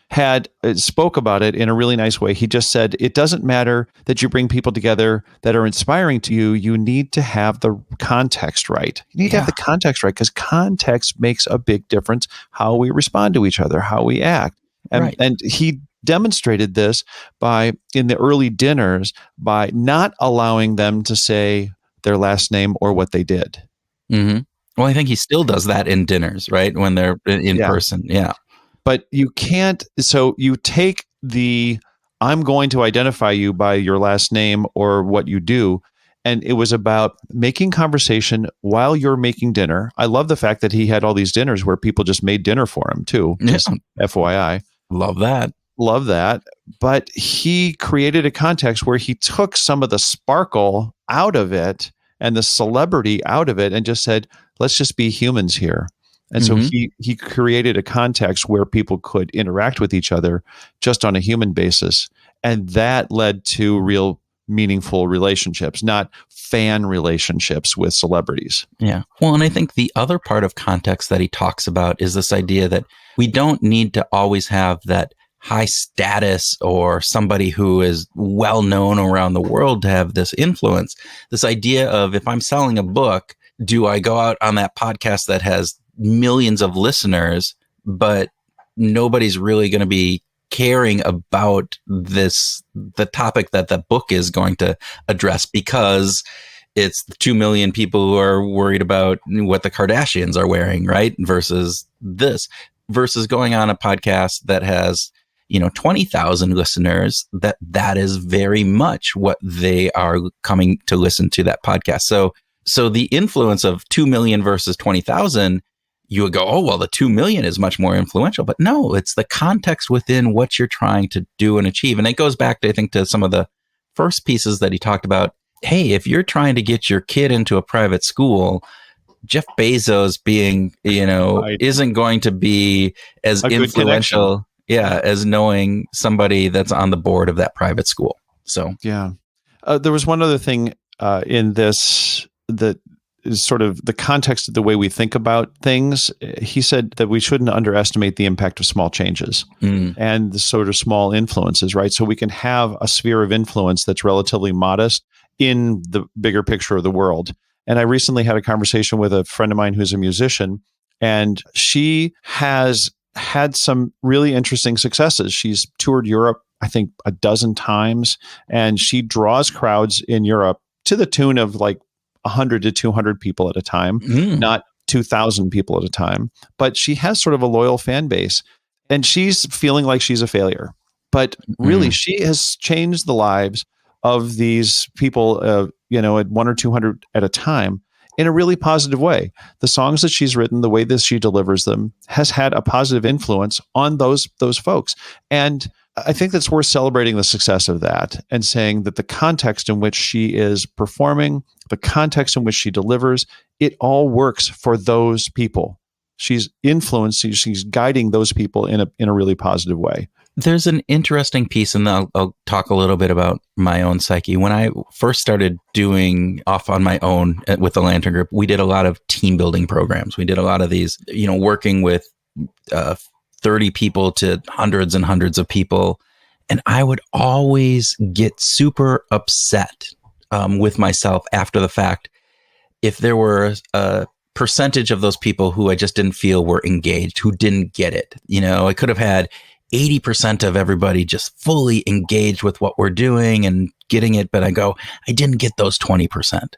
spoke about it in a really nice way. He just said, it doesn't matter that you bring people together that are inspiring to you. You need to have the context right. You need to have the context right, because context makes a big difference how we respond to each other, how we act. And he demonstrated this in the early dinners by not allowing them to say their last name or what they did. Mm-hmm. Well, I think he still does that in dinners, right? When they're in person. Yeah. But you can't. So you take I'm going to identify you by your last name or what you do. And it was about making conversation while you're making dinner. I love the fact that he had all these dinners where people just made dinner for him too. Just FYI. Love that. But he created a context where he took some of the sparkle out of it and the celebrity out of it and just said, let's just be humans here. And so he created a context where people could interact with each other just on a human basis. And that led to real meaningful relationships, not fan relationships with celebrities. Yeah. Well, and I think the other part of context that he talks about is this idea that we don't need to always have that high status or somebody who is well known around the world to have this influence. This idea of, if I'm selling a book, do I go out on that podcast that has millions of listeners, but nobody's really going to be caring about the topic that the book is going to address, because it's 2 million people who are worried about what the Kardashians are wearing, right? Versus going on a podcast that has 20,000 listeners, that is very much what they are coming to listen to that podcast. So the influence of 2 million versus 20,000, you would go, oh, well, the 2 million is much more influential. But no, it's the context within what you're trying to do and achieve. And it goes back, I think, to some of the first pieces that he talked about. Hey, if you're trying to get your kid into a private school, Jeff Bezos being, isn't going to be as influential, as knowing somebody that's on the board of that private school. So, there was one other thing in this that is sort of the context of the way we think about things. He said that we shouldn't underestimate the impact of small changes and the sort of small influences, right? So we can have a sphere of influence that's relatively modest in the bigger picture of the world. And I recently had a conversation with a friend of mine who's a musician, and she has had some really interesting successes. She's toured Europe, I think, a dozen times, and she draws crowds in Europe to the tune of like 100 to 200 people at a time, not 2,000 people at a time. But she has sort of a loyal fan base, and she's feeling like she's a failure. But really, she has changed the lives of these people, at 1 or 200 at a time in a really positive way. The songs that she's written, the way that she delivers them, has had a positive influence on those folks. And I think that's worth celebrating the success of that and saying that the context in which she is performing, the context in which she delivers, it all works for those people. She's influencing, she's guiding those people in a really positive way. There's an interesting piece, and I'll talk a little bit about my own psyche. When I first started doing off on my own with the Lantern Group, we did a lot of team building programs. We did a lot of these, working with 30 people to hundreds and hundreds of people. And I would always get super upset with myself after the fact if there were a percentage of those people who I just didn't feel were engaged, who didn't get it. I could have had 80% of everybody just fully engaged with what we're doing and getting it. But I didn't get those 20%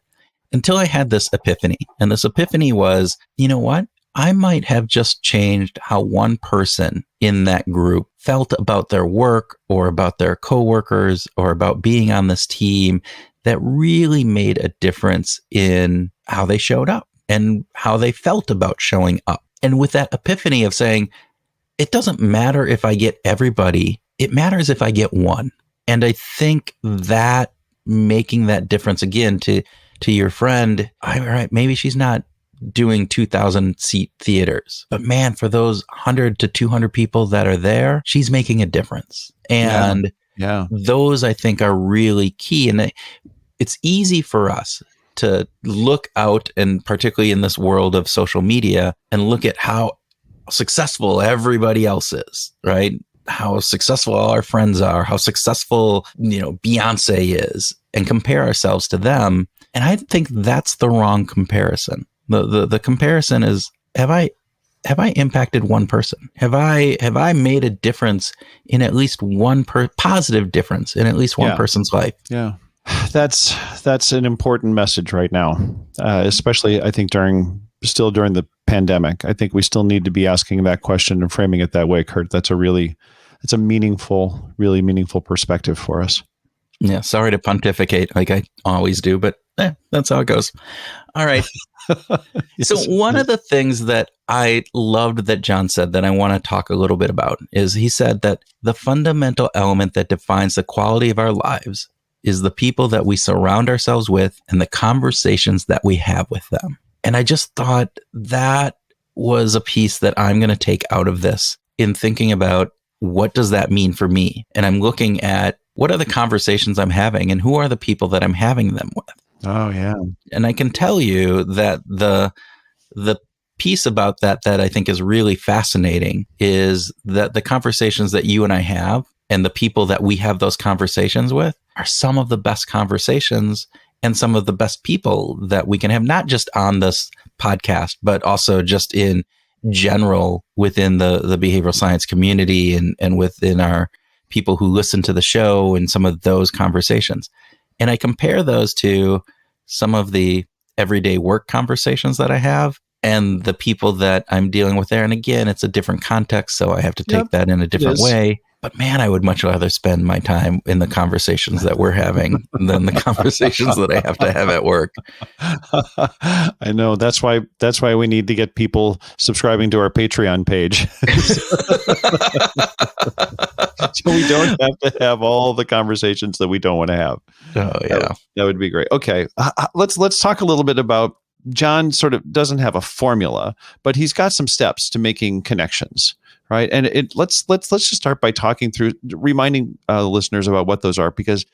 until I had this epiphany. And this epiphany was, you know what? I might have just changed how one person in that group felt about their work or about their coworkers or about being on this team that really made a difference in how they showed up and how they felt about showing up. And with that epiphany of saying, it doesn't matter if I get everybody, it matters if I get one. And I think that making that difference again to your friend, all right, maybe she's not doing 2,000 seat theaters, but man, for those 100 to 200 people that are there, she's making a difference. And those I think are really key. And it's easy for us to look out, and particularly in this world of social media, and look at how successful everybody else is, right? How successful all our friends are, how successful, Beyonce is, and compare ourselves to them. And I think that's the wrong comparison. The comparison is, have I impacted one person? Have I made a difference in at least one positive difference in at least one person's life? Yeah. That's an important message right now, especially I think during the pandemic. I think we still need to be asking that question and framing it that way, Kurt. It's a really meaningful perspective for us. Yeah, sorry to pontificate like I always do, but that's how it goes. All right. Yes. So one of the things that I loved that Jon said that I want to talk a little bit about is he said that the fundamental element that defines the quality of our lives is the people that we surround ourselves with and the conversations that we have with them. And I just thought that was a piece that I'm going to take out of this in thinking about what does that mean for me? And I'm looking at what are the conversations I'm having and who are the people that I'm having them with? Oh, yeah. And I can tell you that the piece about that I think is really fascinating is that the conversations that you and I have and the people that we have those conversations with are some of the best conversations and some of the best people that we can have, not just on this podcast, but also just in general within the behavioral science community and within our people who listen to the show and some of those conversations. And I compare those to some of the everyday work conversations that I have and the people that I'm dealing with there. And again, it's a different context, so I have to take that in a different way. But man, I would much rather spend my time in the conversations that we're having than the conversations that I have to have at work. I know. That's why we need to get people subscribing to our Patreon page. So we don't have to have all the conversations that we don't want to have. Oh, yeah. That would be great. Okay. Let's talk a little bit about Jon. Sort of doesn't have a formula, but he's got some steps to making connections. Right. And let's just start by talking through, reminding listeners about what those are, because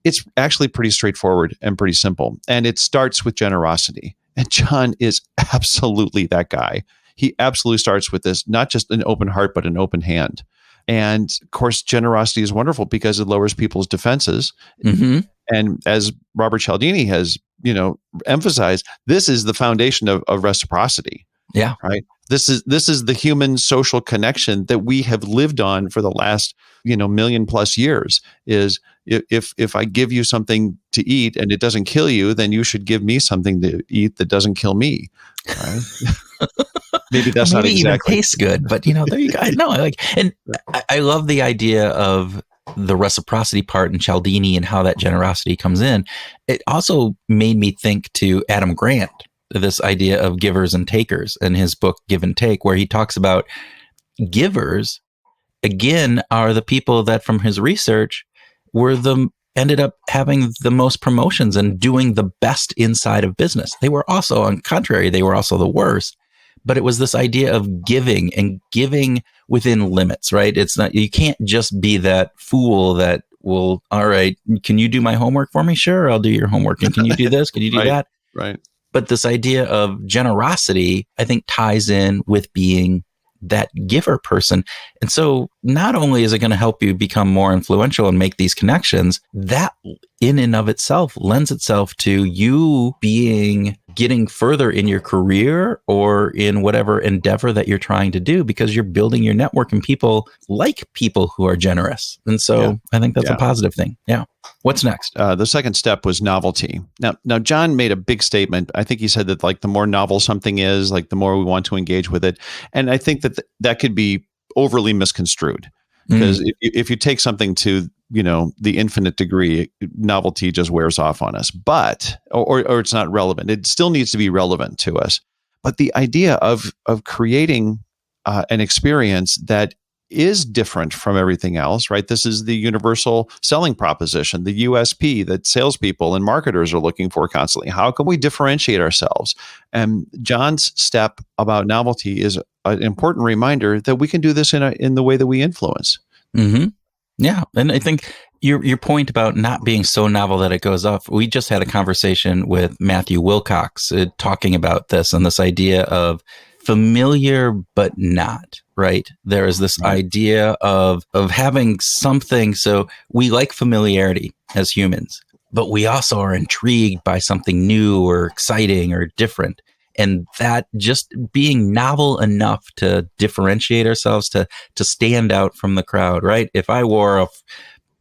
it's actually pretty straightforward and pretty simple. And it starts with generosity. And Jon is absolutely that guy. He absolutely starts with this, not just an open heart, but an open hand. And of course, generosity is wonderful because it lowers people's defenses. Mm-hmm. And as Robert Cialdini has, emphasized, this is the foundation of reciprocity. Yeah. Right. This is the human social connection that we have lived on for the last, million plus years. Is if I give you something to eat and it doesn't kill you, then you should give me something to eat that doesn't kill me. Right? Maybe that's not exactly. Even tastes good, but there you go. No, I love the idea of the reciprocity part in Cialdini and how that generosity comes in. It also made me think to Adam Grant, this idea of givers and takers in his book, Give and Take, where he talks about givers, again, are the people that from his research ended up having the most promotions and doing the best inside of business. They were also, on contrary, they were also the worst, but it was this idea of giving and giving within limits, right? It's not, you can't just be that fool that will, all right, can you do my homework for me? Sure, I'll do your homework. And can you do this? Can you do Right. that? Right. But this idea of generosity, I think, ties in with being that giver person. And so not only is it going to help you become more influential and make these connections, that in and of itself lends itself to you getting further in your career or in whatever endeavor that you're trying to do, because you're building your network and people like people who are generous. And so I think that's a positive thing. Yeah. What's next? The second step was novelty. Now, John made a big statement. I think he said that like the more novel something is, like the more we want to engage with it. And I think that that could be overly misconstrued, because if you take something to, the infinite degree, novelty just wears off on us, or it's not relevant. It still needs to be relevant to us. But the idea of creating an experience that is different from everything else, right? This is the universal selling proposition, the USP that salespeople and marketers are looking for constantly. How can we differentiate ourselves? And John's step about novelty is an important reminder that we can do this in the way that we influence. Mm-hmm. Yeah. And I think your point about not being so novel that it goes off, we just had a conversation with Matthew Wilcox talking about this and this idea of familiar but not, right? There is this idea of having something. So we like familiarity as humans, but we also are intrigued by something new or exciting or different. And that just being novel enough to differentiate ourselves, to stand out from the crowd, right? If I wore a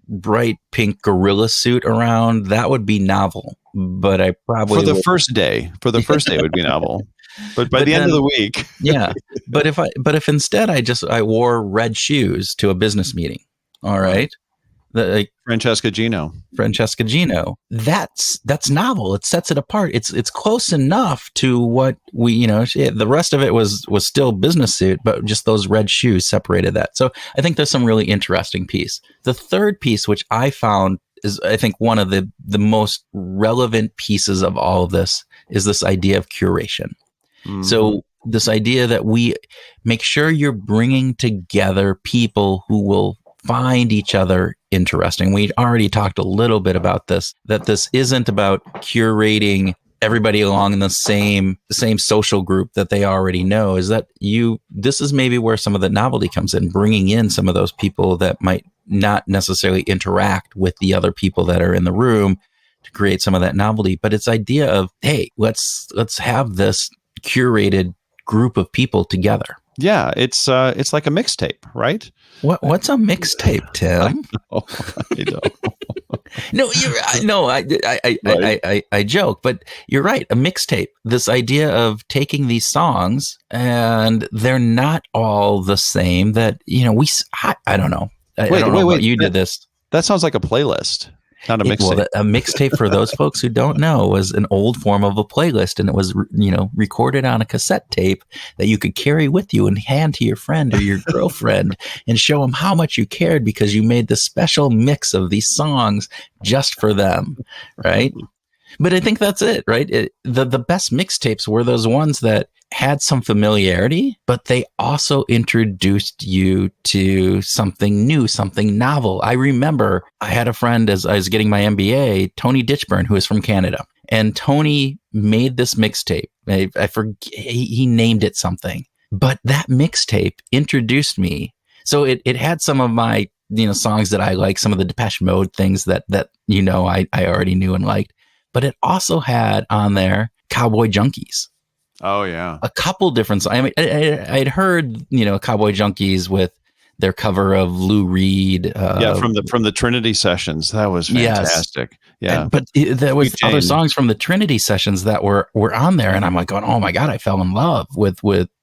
bright pink gorilla suit around, that would be novel. But I probably for the first day it would be novel. But by the end of the week. Yeah. But if instead I wore red shoes to a business meeting, all right. Francesca Gino. That's novel. It sets it apart. It's close enough to what we, the rest of it was still business suit, but just those red shoes separated that. So I think there's some really interesting piece. The third piece, which I found is, I think, one of the most relevant pieces of all of this, is this idea of curation. Mm-hmm. So this idea that we make sure you're bringing together people who will find each other interesting. We already talked a little bit about this, that this isn't about curating everybody along in the same social group that they already know. Is that this is maybe where some of the novelty comes in, bringing in some of those people that might not necessarily interact with the other people that are in the room to create some of that novelty. But it's idea of, hey, let's have this curated group of people together. Yeah, it's like a mixtape, right? What's a mixtape, Tim? I know. I joke, but you're right. A mixtape. This idea of taking these songs and they're not all the same. That I don't know. I don't know what you did this. That sounds like a playlist. Not a mixtape. Well, a mixtape, for those folks who don't know, was an old form of a playlist, and it was, recorded on a cassette tape that you could carry with you and hand to your friend or your girlfriend and show them how much you cared because you made this special mix of these songs just for them, right? But I think that's it, right? The best mixtapes were those ones that had some familiarity, but they also introduced you to something new, something novel. I remember I had a friend as I was getting my MBA, Tony Ditchburn, who is from Canada. And Tony made this mixtape. I forget, he named it something. But that mixtape introduced me. So it had some of my, songs that I like, some of the Depeche Mode things that I already knew and liked. But it also had on there Cowboy Junkies. Oh, yeah. A couple different songs. I mean, I'd heard, Cowboy Junkies with their cover of Lou Reed. From the Trinity Sessions. That was fantastic. Yes. Yeah. But there was other songs from the Trinity Sessions that were on there. And I'm like going, oh my God, I fell in love with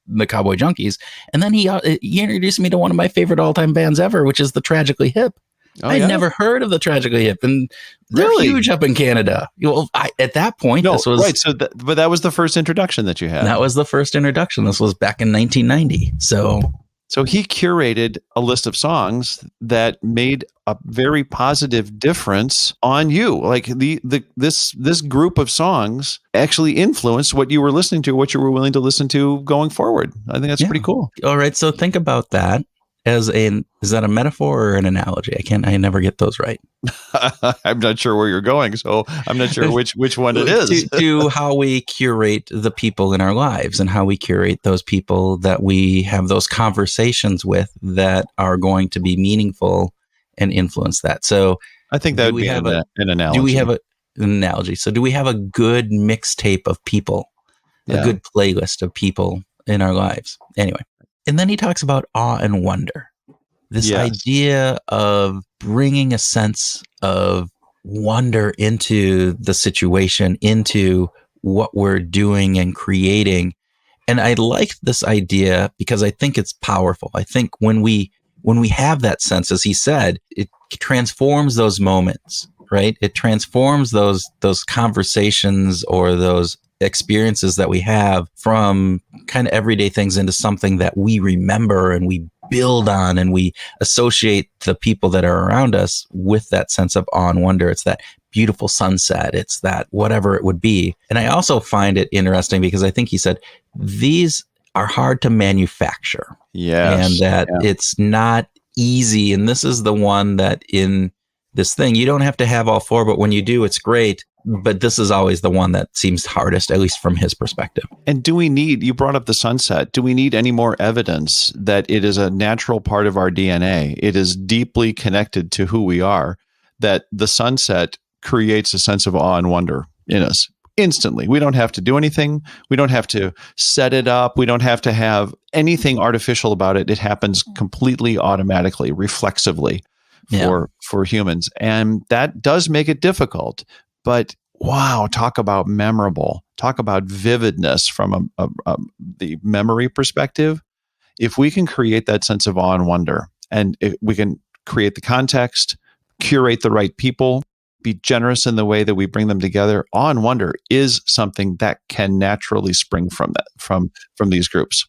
the Cowboy Junkies. And then he introduced me to one of my favorite all-time bands ever, which is the Tragically Hip. I'd never heard of the Tragically Hip, and they're huge up in Canada. Well, at that point, this was right. So, but that was the first introduction that you had. That was the first introduction. This was back in 1990. So, So he curated a list of songs that made a very positive difference on you. Like this group of songs actually influenced what you were listening to, what you were willing to listen to going forward. I think that's pretty cool. All right. So think about that is that a metaphor or an analogy? I never get those right. I'm not sure where you're going, so I'm not sure which one it is. to how we curate the people in our lives and how we curate those people that we have those conversations with that are going to be meaningful and influence that. So I think that would be an analogy. Do we have an analogy? So do we have a good mixtape of people, a good playlist of people in our lives? Anyway. And then he talks about awe and wonder. This idea of bringing a sense of wonder into the situation, into what we're doing and creating. And I like this idea because I think it's powerful. I think when we have that sense, as he said, it transforms those moments, right? It transforms those conversations or those experiences that we have from kind of everyday things into something that we remember and we build on, and we associate the people that are around us with that sense of awe and wonder. It's that beautiful sunset. It's that whatever it would be. And I also find it interesting because I think he said these are hard to manufacture. Yes. And that it's not easy. And this is the one that in this thing, you don't have to have all four, but when you do, it's great. But this is always the one that seems hardest, at least from his perspective. And you brought up the sunset. Do we need any more evidence that it is a natural part of our DNA? It is deeply connected to who we are, that the sunset creates a sense of awe and wonder in us instantly. We don't have to do anything. We don't have to set it up. We don't have to have anything artificial about it. It happens completely automatically, reflexively for humans. And that does make it difficult. But wow, talk about memorable, talk about vividness from the memory perspective. If we can create that sense of awe and wonder, and if we can create the context, curate the right people, be generous in the way that we bring them together, awe and wonder is something that can naturally spring from that, from these groups.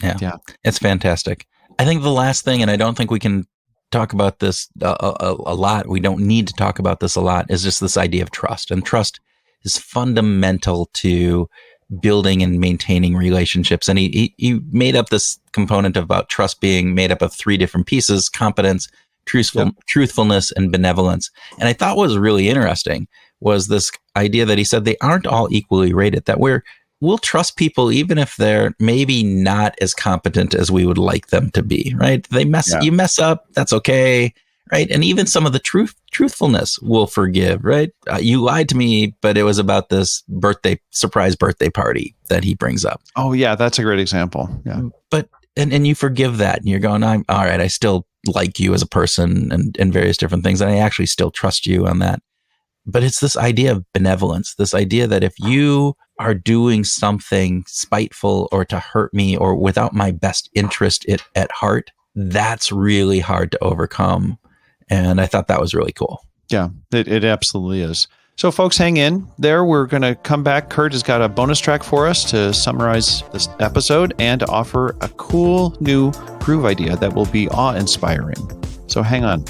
Yeah, it's fantastic. I think the last thing, and I don't think we can talk about this a lot. We don't need to talk about this a lot, is just this idea of trust. And trust is fundamental to building and maintaining relationships. And he made up this component about trust being made up of three different pieces: competence, truthfulness, and benevolence. And I thought what was really interesting was this idea that he said they aren't all equally rated, that we'll trust people even if they're maybe not as competent as we would like them to be, right? You mess up, that's okay, right? And even some of the truthfulness we'll forgive, right? You lied to me, but it was about this surprise birthday party that he brings up. Oh yeah, that's a great example. Yeah. But, and you forgive that, and you're going, I'm all right, I still like you as a person and various different things. And I actually still trust you on that. But it's this idea of benevolence, this idea that if you are doing something spiteful or to hurt me or without my best interest at heart, that's really hard to overcome. And I thought that was really cool. Yeah, it absolutely is. So folks, hang in there. We're going to come back. Kurt has got a bonus track for us to summarize this episode and to offer a cool new groove idea that will be awe-inspiring. So hang on.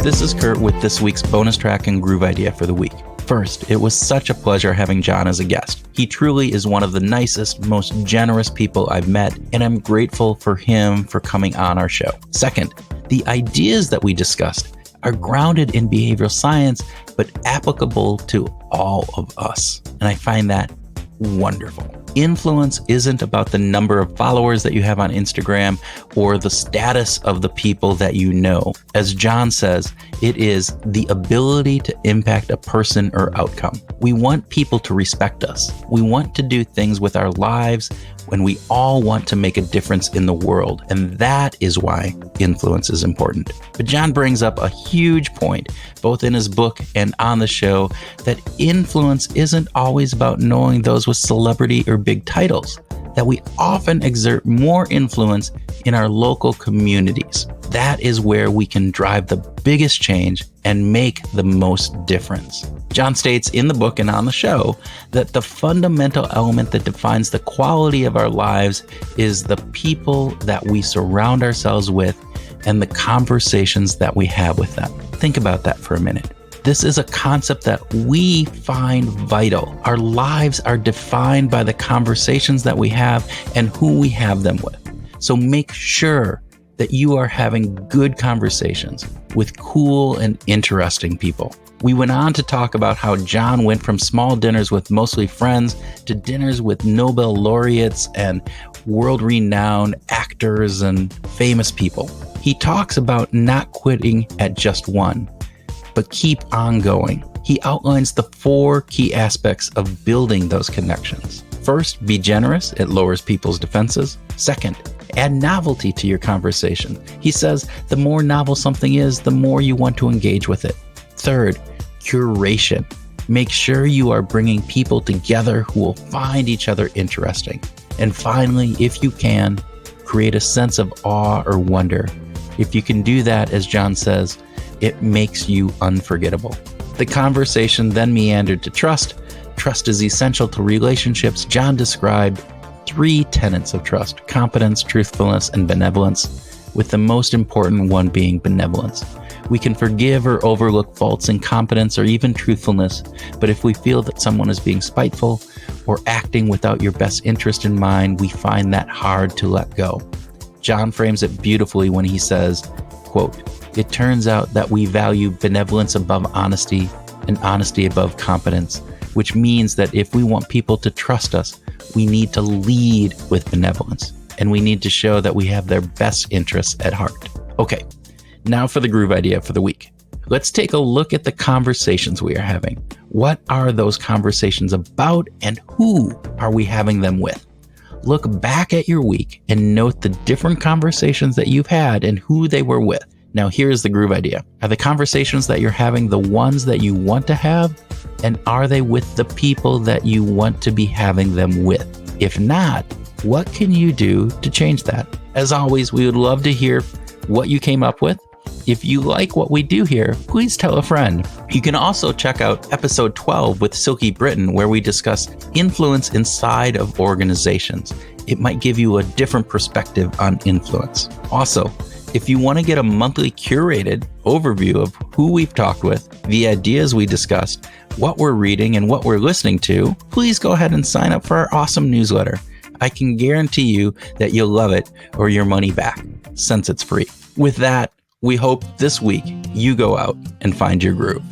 This is Kurt with this week's bonus track and groove idea for the week. First, it was such a pleasure having Jon as a guest. He truly is one of the nicest, most generous people I've met, and I'm grateful for him for coming on our show. Second, the ideas that we discussed are grounded in behavioral science, but applicable to all of us. And I find that wonderful. Influence isn't about the number of followers that you have on Instagram or the status of the people that you know. As Jon says, it is the ability to impact a person or outcome. We want people to respect us. We want to do things with our lives when we all want to make a difference in the world. And that is why influence is important. But Jon brings up a huge point, both in his book and on the show, that influence isn't always about knowing those with celebrity or big titles. that we often exert more influence in our local communities. That is where we can drive the biggest change and make the most difference. Jon states in the book and on the show that the fundamental element that defines the quality of our lives is the people that we surround ourselves with and the conversations that we have with them. Think about that for a minute. This is a concept that we find vital. Our lives are defined by the conversations that we have and who we have them with. So make sure that you are having good conversations with cool and interesting people. We went on to talk about how Jon went from small dinners with mostly friends to dinners with Nobel laureates and world-renowned actors and famous people. He talks about not quitting at just one, but keep on going. He outlines the 4 key aspects of building those connections. First, be generous. It lowers people's defenses. Second, add novelty to your conversation. He says the more novel something is, the more you want to engage with it. Third, curation. Make sure you are bringing people together who will find each other interesting. And finally, if you can, create a sense of awe or wonder. If you can do that, as Jon says, it makes you unforgettable. The conversation then meandered to trust. Trust is essential to relationships. Jon described 3 tenets of trust: competence, truthfulness, and benevolence, with the most important one being benevolence. We can forgive or overlook faults in competence or even truthfulness, but if we feel that someone is being spiteful or acting without your best interest in mind, we find that hard to let go. Jon frames it beautifully when he says, quote, "It turns out that we value benevolence above honesty and honesty above competence, which means that if we want people to trust us, we need to lead with benevolence, and we need to show that we have their best interests at heart." Okay, now for the groove idea for the week. Let's take a look at the conversations we are having. What are those conversations about, and who are we having them with? Look back at your week and note the different conversations that you've had and who they were with. Now, here's the groove idea. Are the conversations that you're having the ones that you want to have? And are they with the people that you want to be having them with? If not, what can you do to change that? As always, we would love to hear what you came up with. If you like what we do here, please tell a friend. You can also check out episode 12 with Silky Britton, where we discuss influence inside of organizations. It might give you a different perspective on influence. Also, if you want to get a monthly curated overview of who we've talked with, the ideas we discussed, what we're reading, and what we're listening to, please go ahead and sign up for our awesome newsletter. I can guarantee you that you'll love it or your money back, since it's free. With that, we hope this week you go out and find your groove.